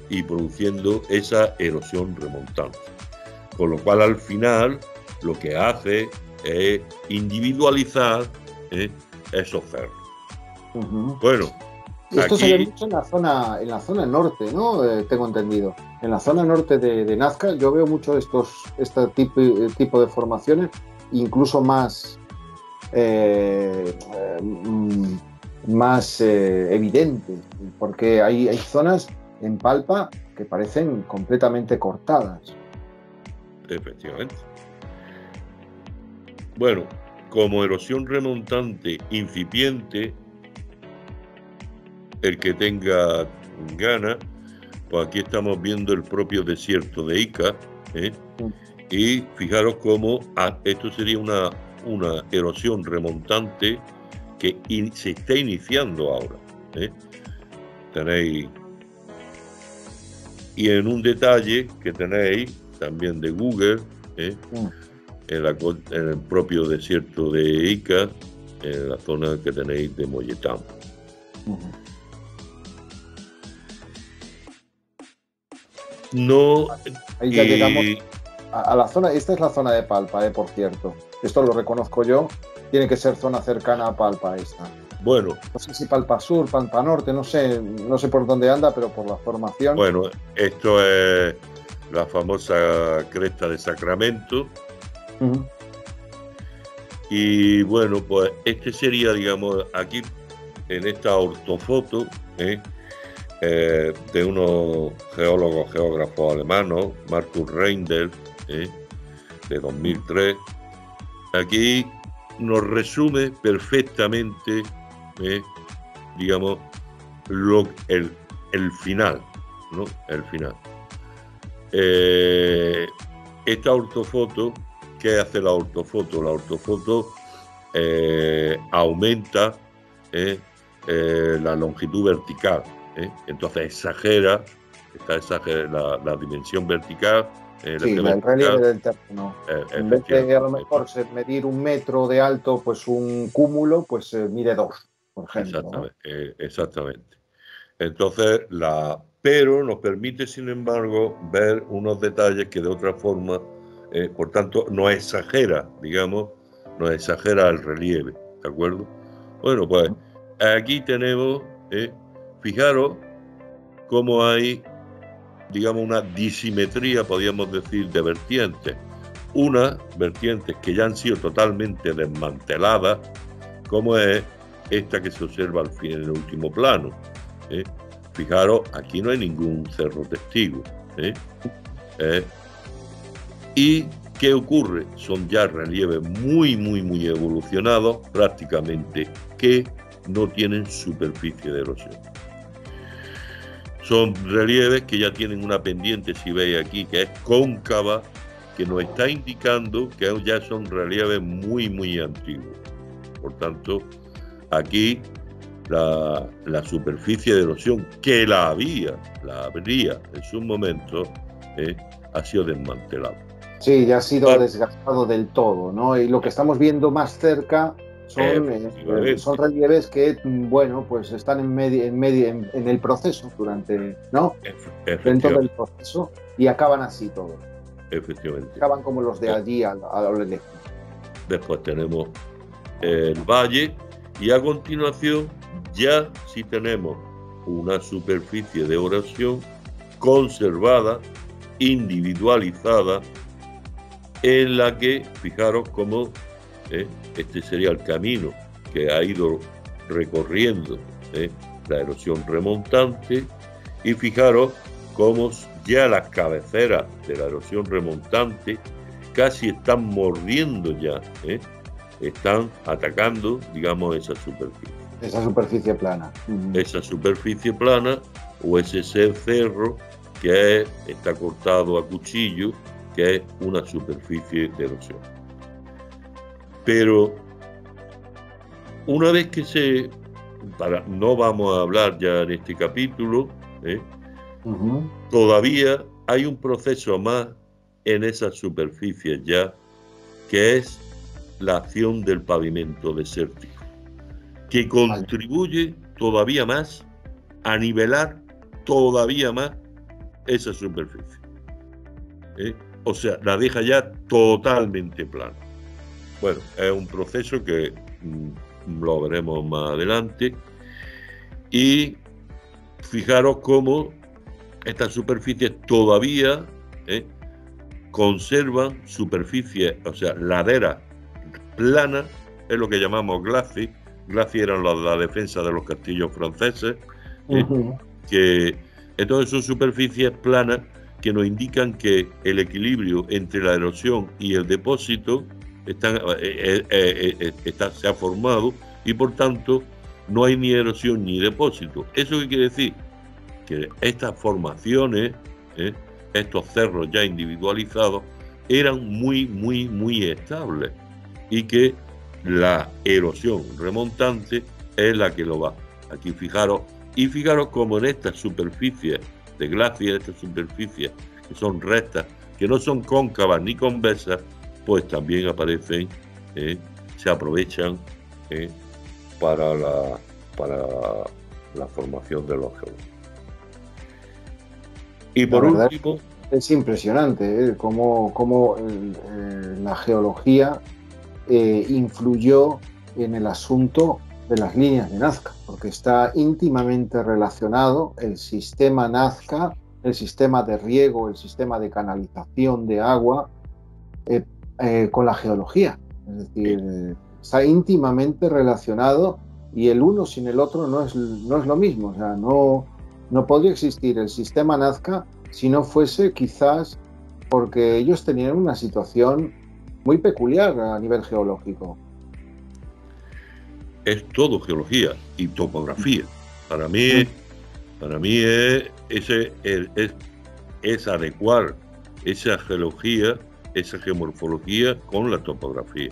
y produciendo esa erosión remontante. Con lo cual, al final, lo que hace es individualizar esos cerros. Bueno, Y esto se ve aquí, mucho en la zona norte, ¿no? Tengo entendido. En la zona norte de Nazca yo veo mucho este tipo de formaciones, incluso más, más evidentes, porque hay zonas en Palpa que parecen completamente cortadas. efectivamente. Bueno, como erosión remontante incipiente, el que tenga ganas, pues aquí estamos viendo el propio desierto de Ica, y fijaros cómo esto sería una erosión remontante que se está iniciando ahora. Tenéis, y en un detalle que tenéis también de Google, en el propio desierto de Ica, en la zona que tenéis de Molletán. No, Ahí ya llegamos a la zona. Esta es la zona de Palpa, por cierto. Esto lo reconozco yo. Tiene que ser zona cercana a Palpa esta. bueno, No sé si Palpa Sur, Palpa Norte, no sé por dónde anda, pero por la formación. bueno, esto es la famosa cresta de Sacramento. Y bueno, pues este sería, digamos, aquí en esta ortofoto de unos geólogos, geógrafos alemanos, Markus Reindel, de 2003. Aquí nos resume perfectamente, digamos, el final, ¿no? El final. Esta ortofoto, ¿qué hace la ortofoto? La ortofoto aumenta la longitud vertical, entonces exagera la dimensión vertical. Sí, el relieve del terreno. En vez de a lo mejor medir 1 metro de alto, pues un cúmulo, pues mide 2, por ejemplo. Exactamente, exactamente. Entonces, pero nos permite, sin embargo, ver unos detalles que de otra forma, por tanto, no exagera, digamos, no exagera el relieve, ¿de acuerdo? Bueno, pues aquí tenemos, fijaros cómo hay, digamos, una disimetría, podríamos decir, de vertientes. Unas vertientes que ya han sido totalmente desmanteladas, como es esta que se observa al fin en el último plano. Fijaros, aquí no hay ningún cerro testigo. ¿Y qué ocurre? Son ya relieves muy evolucionados, prácticamente, que no tienen superficie de erosión. Son relieves que ya tienen una pendiente, si veis aquí, que es cóncava, que nos está indicando que ya son relieves muy antiguos. Por tanto, aquí la superficie de erosión, que la habría en su momento, ha sido desmantelada. Sí, ya ha sido desgastado del todo, ¿no? Y lo que estamos viendo más cerca son relieves que, bueno, pues están en el proceso ¿no? Dentro del proceso, y acaban así todos. Efectivamente. Acaban como los de allí a lo lejos. Después tenemos el valle, y a continuación ya sí tenemos una superficie de erosión conservada, individualizada, en la que, fijaros cómo este sería el camino que ha ido recorriendo la erosión remontante, y fijaros cómo ya las cabeceras de la erosión remontante casi están mordiendo ya, están atacando, digamos, esa superficie. Esa superficie plana. Esa superficie plana, o ese cerro que está cortado a cuchillo, que es una superficie de erosión. Pero una vez que no vamos a hablar ya en este capítulo, todavía hay un proceso más en esas superficies ya, que es la acción del pavimento desértico, que contribuye todavía más a nivelar todavía más esa superficie. O sea, la deja ya totalmente plana. Bueno, es un proceso que lo veremos más adelante. Y fijaros cómo estas superficies todavía conservan superficies, o sea, laderas planas, es lo que llamamos glacis. Glacis eran la defensa de los castillos franceses, que entonces son superficies planas que nos indican que el equilibrio entre la erosión y el depósito se ha formado, y por tanto no hay ni erosión ni depósito. ¿Eso qué quiere decir? Que estas formaciones, estos cerros ya individualizados, eran muy estables, y que la erosión remontante es la que lo va. Aquí fijaros como en estas superficies de glaciares, estas superficies que son rectas, que no son cóncavas ni convexas, pues también aparecen, se aprovechan para la formación de los geólogos. Y La por verdad último, es impresionante, cómo la geología influyó en el asunto de las líneas de Nazca, porque está íntimamente relacionado el sistema Nazca, el sistema de riego, el sistema de canalización de agua, eh, con la geología. Es decir, está íntimamente relacionado y el uno sin el otro no es lo mismo. O sea, no podría existir el sistema Nazca si no fuese quizás porque ellos tenían una situación muy peculiar a nivel geológico. es todo geología y topografía. Para mí, es adecuar esa geología, esa geomorfología con la topografía.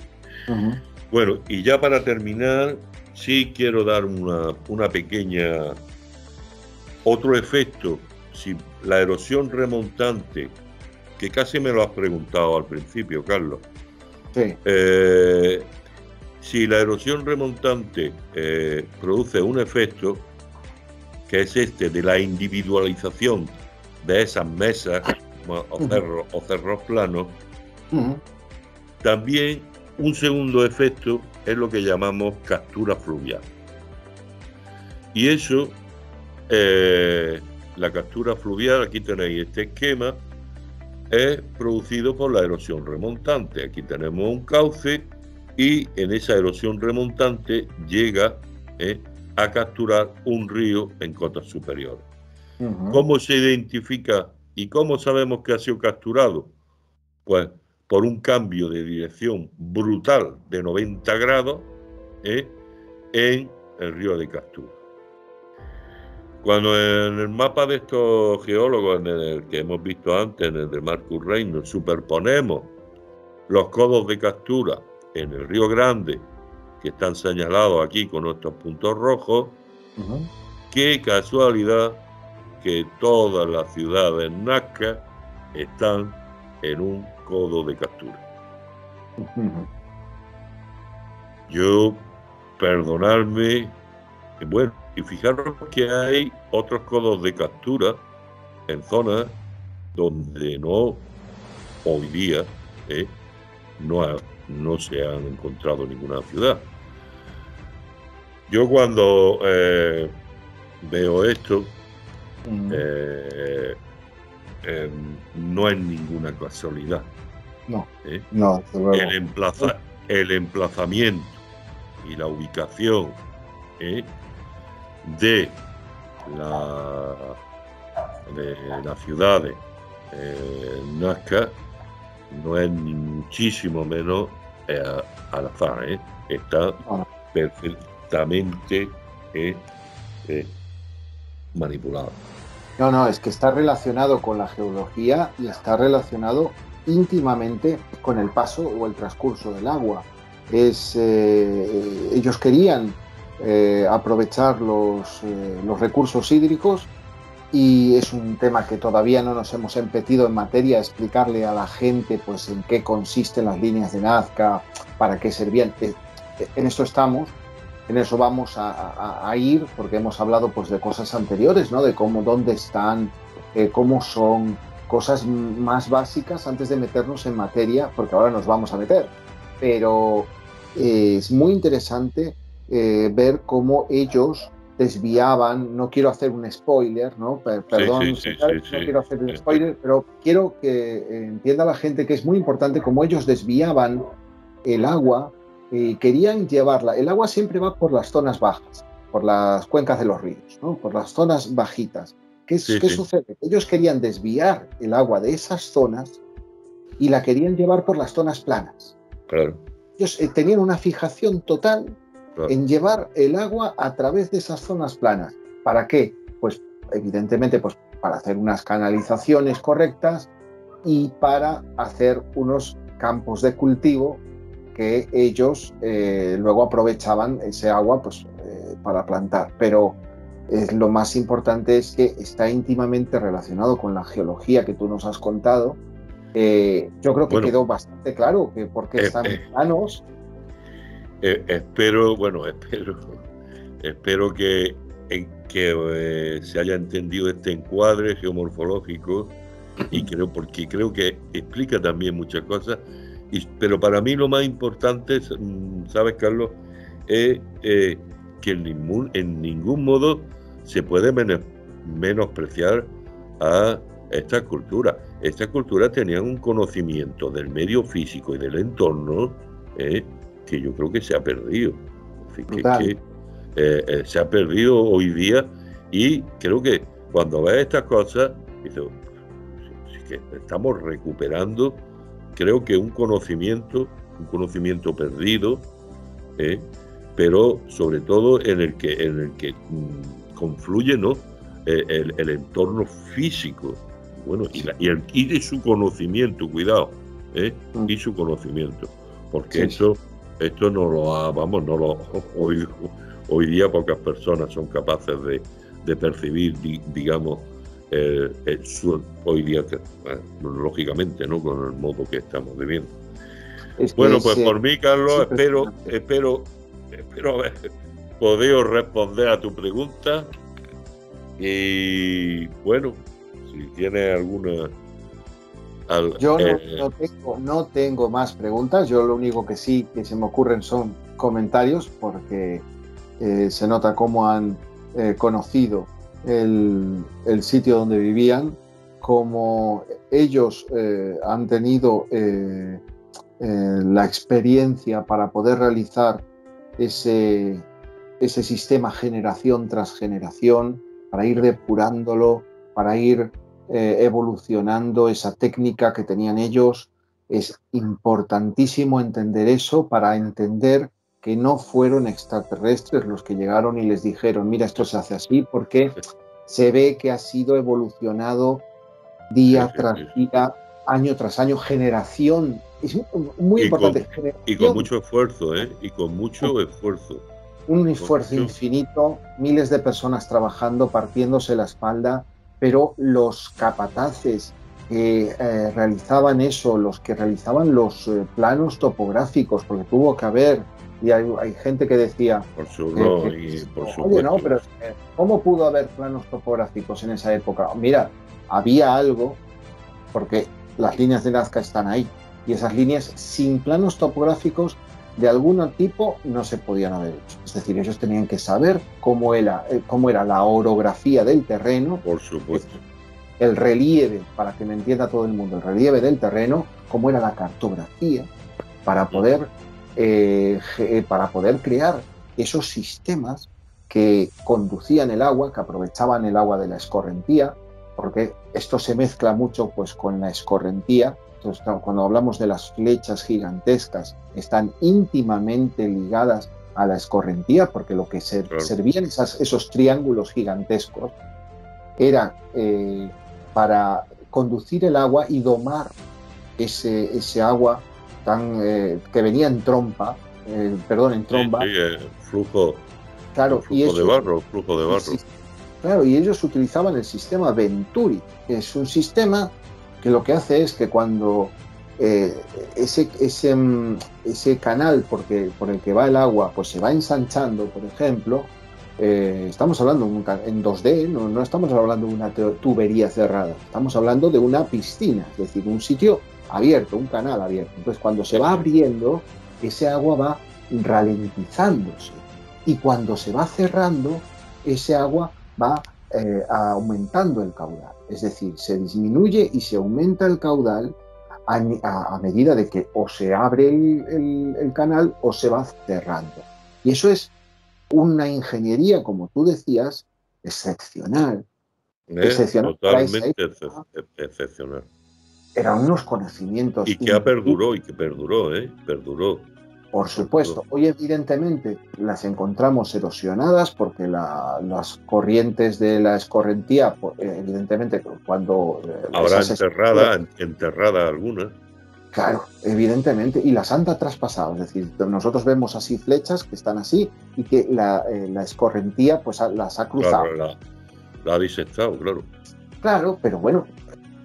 Bueno, y ya para terminar, sí quiero dar una pequeña... Otro efecto, si la erosión remontante, que casi me lo has preguntado al principio, Carlos. Sí. Si la erosión remontante produce un efecto, que es este de la individualización de esas mesas o cerros planos, también un segundo efecto es lo que llamamos captura fluvial. Y eso, la captura fluvial, aquí tenéis este esquema, es producido por la erosión remontante. Aquí tenemos un cauce y en esa erosión remontante llega a capturar un río en cotas superiores. ¿Cómo se identifica y cómo sabemos que ha sido capturado? Pues por un cambio de dirección brutal de 90 grados en el río de captura. Cuando en el mapa de estos geólogos, en el que hemos visto antes, en el de Marcus Reynolds, superponemos los codos de captura en el Río Grande, que están señalados aquí con nuestros puntos rojos, qué casualidad que todas las ciudades Nazca están en un codo de captura. Yo, perdonadme, bueno, y fijaros que hay otros codos de captura en zonas donde hoy día no se han encontrado ninguna ciudad. Yo cuando veo esto, no es ninguna casualidad. No, el emplazamiento y la ubicación de las ciudades Nazca no es ni muchísimo menos al azar, está perfectamente manipulado. No, es que está relacionado con la geología y está relacionado íntimamente con el paso o el transcurso del agua. Ellos querían aprovechar los recursos hídricos y es un tema que todavía no nos hemos metido en materia, explicarle a la gente pues en qué consisten las líneas de Nazca, para qué servían. En esto estamos, en eso vamos a ir, porque hemos hablado pues de cosas anteriores, ¿no? De dónde están, cómo son, cosas más básicas antes de meternos en materia, porque ahora nos vamos a meter. Pero es muy interesante ver cómo ellos desviaban. No quiero hacer un spoiler, ¿no? Perdón, no quiero hacer un spoiler, pero quiero que entienda la gente que es muy importante cómo ellos desviaban el agua. Querían llevarla. El agua siempre va por las zonas bajas, por las cuencas de los ríos, ¿no? Por las zonas bajitas. ¿Qué sucede? Ellos querían desviar el agua de esas zonas y la querían llevar por las zonas planas. Claro. Ellos tenían una fijación total en llevar el agua a través de esas zonas planas. ¿Para qué? Pues evidentemente pues, para hacer unas canalizaciones correctas y para hacer unos campos de cultivo que ellos luego aprovechaban ese agua pues, para plantar. Pero lo más importante es que está íntimamente relacionado con la geología que tú nos has contado. Yo creo que quedó bastante claro que por qué están planos. Espero que que se haya entendido este encuadre geomorfológico, y porque creo que explica también muchas cosas, pero para mí lo más importante, ¿sabes, Carlos? Es que en ningún modo se puede menospreciar a esta cultura. Estas culturas tenían un conocimiento del medio físico y del entorno que yo creo que se ha perdido. Se ha perdido hoy día, y creo que cuando ves estas cosas, dices, que estamos recuperando, creo que un conocimiento perdido, pero sobre todo en el que confluye, ¿no? El entorno físico, bueno, y su conocimiento, cuidado, y su conocimiento, porque sí. Esto no lo hoy día pocas personas son capaces de percibir, digamos, hoy día, lógicamente, ¿no? Con el modo que estamos viviendo. Bueno, pues por mí, Carlos, espero haber podido responder a tu pregunta. Y bueno, si tienes alguna... Yo no tengo más preguntas. Yo lo único que sí que se me ocurren son comentarios, porque se nota cómo han conocido el sitio donde vivían, cómo ellos han tenido la experiencia para poder realizar ese sistema generación tras generación, para ir depurándolo, para ir evolucionando esa técnica que tenían ellos. Es importantísimo entender eso para entender que no fueron extraterrestres los que llegaron y les dijeron, mira, esto se hace así, porque se ve que ha sido evolucionado día tras día, año tras año, generación. Es muy importante. Y con mucho esfuerzo, y con mucho esfuerzo. Un esfuerzo infinito, miles de personas trabajando, partiéndose la espalda, pero los capataces que realizaban eso, los que realizaban los planos topográficos, porque tuvo que haber, y hay gente que decía, oye, no, pero ¿cómo pudo haber planos topográficos en esa época? Mira, había algo, porque las líneas de Nazca están ahí, y esas líneas sin planos topográficos de algún tipo no se podían haber hecho. Es decir, ellos tenían que saber cómo era la orografía del terreno, por supuesto, el relieve, para que me entienda todo el mundo, el relieve del terreno, cómo era la cartografía, para poder crear esos sistemas que conducían el agua, que aprovechaban el agua de la escorrentía, porque esto se mezcla mucho pues con la escorrentía. Entonces, cuando hablamos de las flechas gigantescas, están íntimamente ligadas a la escorrentía, porque lo que servían esos triángulos gigantescos era para conducir el agua y domar ese agua que venía en tromba. Flujo, claro, flujo de barro. Sí, claro, y ellos utilizaban el sistema Venturi, que es un sistema que lo que hace es que cuando ese canal por el que va el agua pues se va ensanchando, por ejemplo, estamos hablando en 2D, no estamos hablando de una tubería cerrada, estamos hablando de una piscina, es decir, un sitio abierto, un canal abierto. Entonces, cuando se va abriendo, ese agua va ralentizándose, y cuando se va cerrando, ese agua va aumentando el caudal. Es decir, se disminuye y se aumenta el caudal a medida de que o se abre el canal o se va cerrando. Y eso es una ingeniería, como tú decías, excepcional. Totalmente excepcional. Eran unos conocimientos. Y que perduró. Por supuesto. Hoy, evidentemente, las encontramos erosionadas porque las corrientes de la escorrentía, evidentemente, cuando... Habrá enterrada alguna. Claro, evidentemente, y las han traspasado. Es decir, nosotros vemos así flechas que están así y que la escorrentía pues las ha cruzado. Claro, la ha disectado, claro. Claro, pero bueno,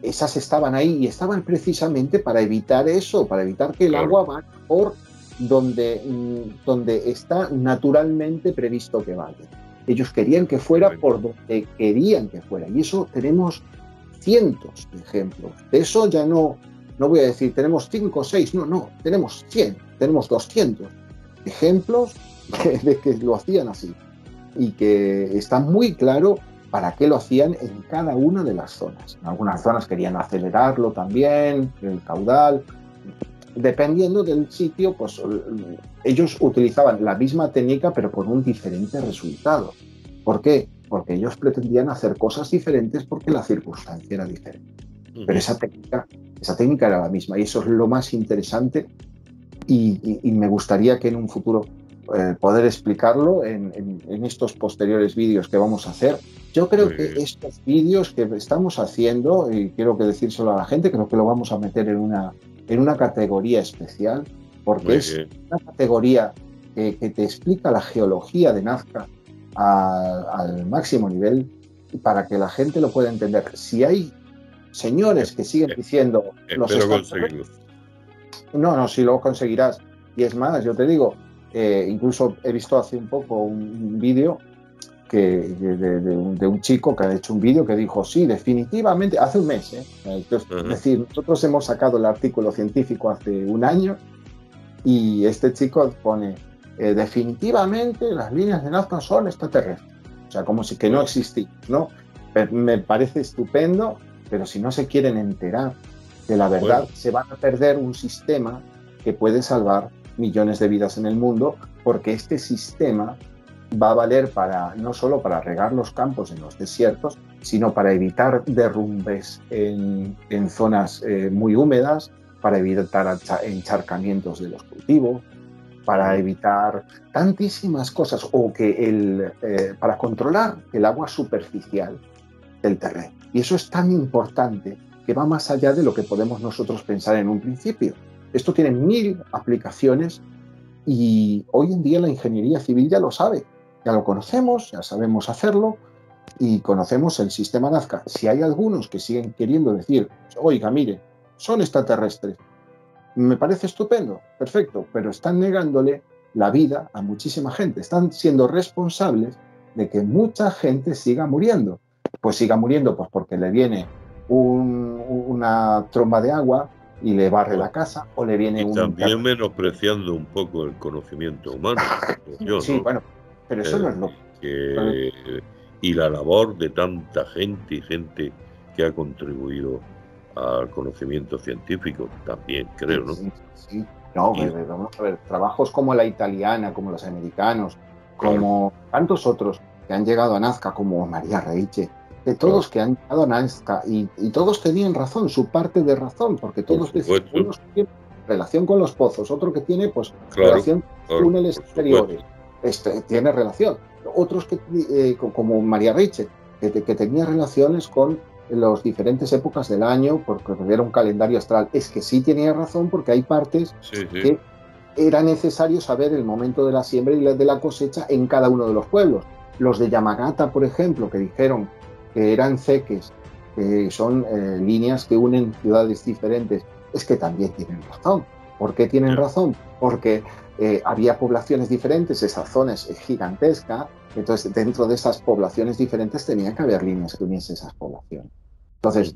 esas estaban ahí y estaban precisamente para evitar eso, para evitar que el agua vaya por donde está naturalmente previsto que vaya. Ellos querían que fuera por donde querían que fuera. Y eso tenemos cientos de ejemplos. De eso ya no voy a decir tenemos 5 o 6, no, tenemos 100, tenemos 200 ejemplos de que lo hacían así. Y que está muy claro para qué lo hacían en cada una de las zonas. En algunas zonas querían acelerarlo también, el caudal. Dependiendo del sitio, pues ellos utilizaban la misma técnica pero con un diferente resultado. ¿Por qué? Porque ellos pretendían hacer cosas diferentes porque la circunstancia era diferente. Pero esa técnica era la misma y eso es lo más interesante y me gustaría que en un futuro poder explicarlo en estos posteriores vídeos que vamos a hacer. Yo creo que estos vídeos que estamos haciendo, y quiero que decírselo a la gente, creo que lo vamos a meter en una categoría especial, porque es una categoría que te explica la geología de Nazca al máximo nivel para que la gente lo pueda entender. Si hay señores que siguen diciendo... Espero conseguirlo. No, si lo conseguirás. Y es más, yo te digo, incluso he visto hace un poco un vídeo de un chico que ha hecho un vídeo que dijo, sí, definitivamente, hace un mes, Entonces, es decir, nosotros hemos sacado el artículo científico hace un año y este chico pone, definitivamente las líneas de Nazca son extraterrestres. O sea, como si que no existían, ¿no? Me parece estupendo, pero si no se quieren enterar de la verdad, se van a perder un sistema que puede salvar millones de vidas en el mundo, porque este sistema va a valer no solo para regar los campos en los desiertos, sino para evitar derrumbes en zonas muy húmedas, para evitar encharcamientos de los cultivos, para evitar tantísimas cosas, o para controlar el agua superficial del terreno. Y eso es tan importante que va más allá de lo que podemos nosotros pensar en un principio. Esto tiene 1000 aplicaciones y hoy en día la ingeniería civil ya lo sabe, ya lo conocemos, ya sabemos hacerlo y conocemos el sistema Nazca. Si hay algunos que siguen queriendo decir, oiga, mire, son extraterrestres, me parece estupendo, perfecto, pero están negándole la vida a muchísima gente, están siendo responsables de que mucha gente siga muriendo. Pues siga muriendo pues porque le viene una tromba de agua y le barre la casa, o le viene también menospreciando un poco el conocimiento humano. Sí, ¿no? Bueno, pero eso no es lo y la labor de tanta gente y gente que ha contribuido al conocimiento científico también, creo, ¿no? Sí. No, vamos a ver, trabajos como la italiana, como los americanos, como tantos otros que han llegado a Nazca, como María Reiche, de todos que han llegado a Nazca, y todos tenían razón, su parte de razón, porque todos decían, unos tienen relación con los pozos, otro que tiene relación con túneles exteriores, tiene relación. Otros como María Reiche, que tenía relaciones con las diferentes épocas del año, porque era un calendario astral. Es que sí tenía razón, porque hay partes que era necesario saber el momento de la siembra y de la cosecha en cada uno de los pueblos. Los de Yamagata, por ejemplo, que dijeron que eran ceques, que son líneas que unen ciudades diferentes, es que también tienen razón. ¿Por qué tienen razón? Porque había poblaciones diferentes, esa zona es gigantesca, entonces dentro de esas poblaciones diferentes tenía que haber líneas que uniesen esas poblaciones. Entonces,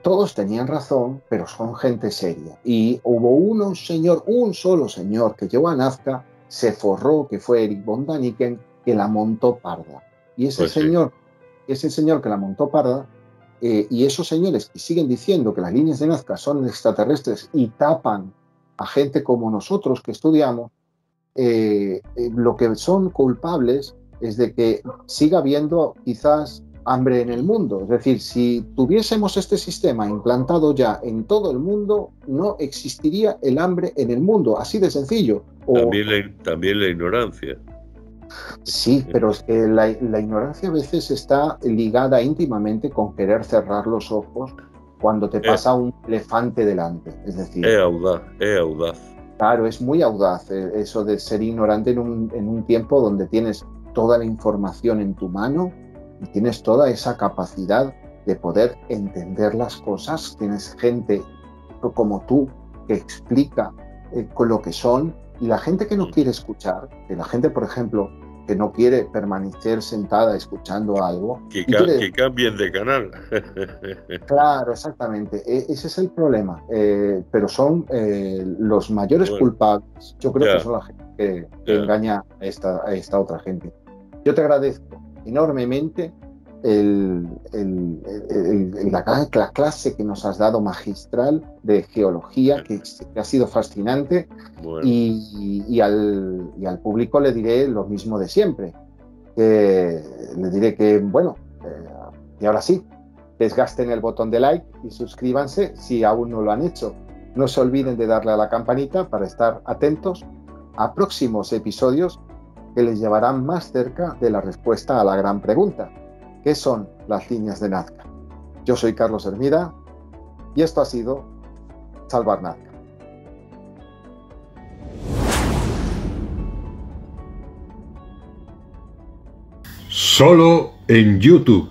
todos tenían razón, pero son gente seria. Y hubo un solo señor que llegó a Nazca, se forró, que fue Erich von Däniken, que la montó parda. Y ese señor que la montó parda, y esos señores que siguen diciendo que las líneas de Nazca son extraterrestres y tapan a gente como nosotros que estudiamos, lo que son culpables es de que siga habiendo quizás hambre en el mundo. Es decir, si tuviésemos este sistema implantado ya en todo el mundo, no existiría el hambre en el mundo, así de sencillo. También la ignorancia. Sí, pero es que la ignorancia a veces está ligada íntimamente con querer cerrar los ojos cuando te pasa un elefante delante. Es decir, es audaz. Claro, es muy audaz eso de ser ignorante en un tiempo donde tienes toda la información en tu mano y tienes toda esa capacidad de poder entender las cosas. Tienes gente como tú que explica con lo que son, y la gente que no quiere escuchar, que la gente, por ejemplo, que no quiere permanecer sentada escuchando algo. Que cambien de canal. Claro, exactamente. Ese es el problema. Pero son los mayores culpables. Yo creo que son la gente que engaña a esta otra gente. Yo te agradezco enormemente la clase que nos has dado magistral de geología, que ha sido fascinante. Bueno. Y al público le diré lo mismo de siempre. Le diré que, bueno, y ahora sí, desgasten el botón de like y suscríbanse si aún no lo han hecho. No se olviden de darle a la campanita para estar atentos a próximos episodios que les llevarán más cerca de la respuesta a la gran pregunta: ¿qué son las líneas de Nazca? Yo soy Carlos Hermida y esto ha sido Salvar Nazca. Solo en YouTube.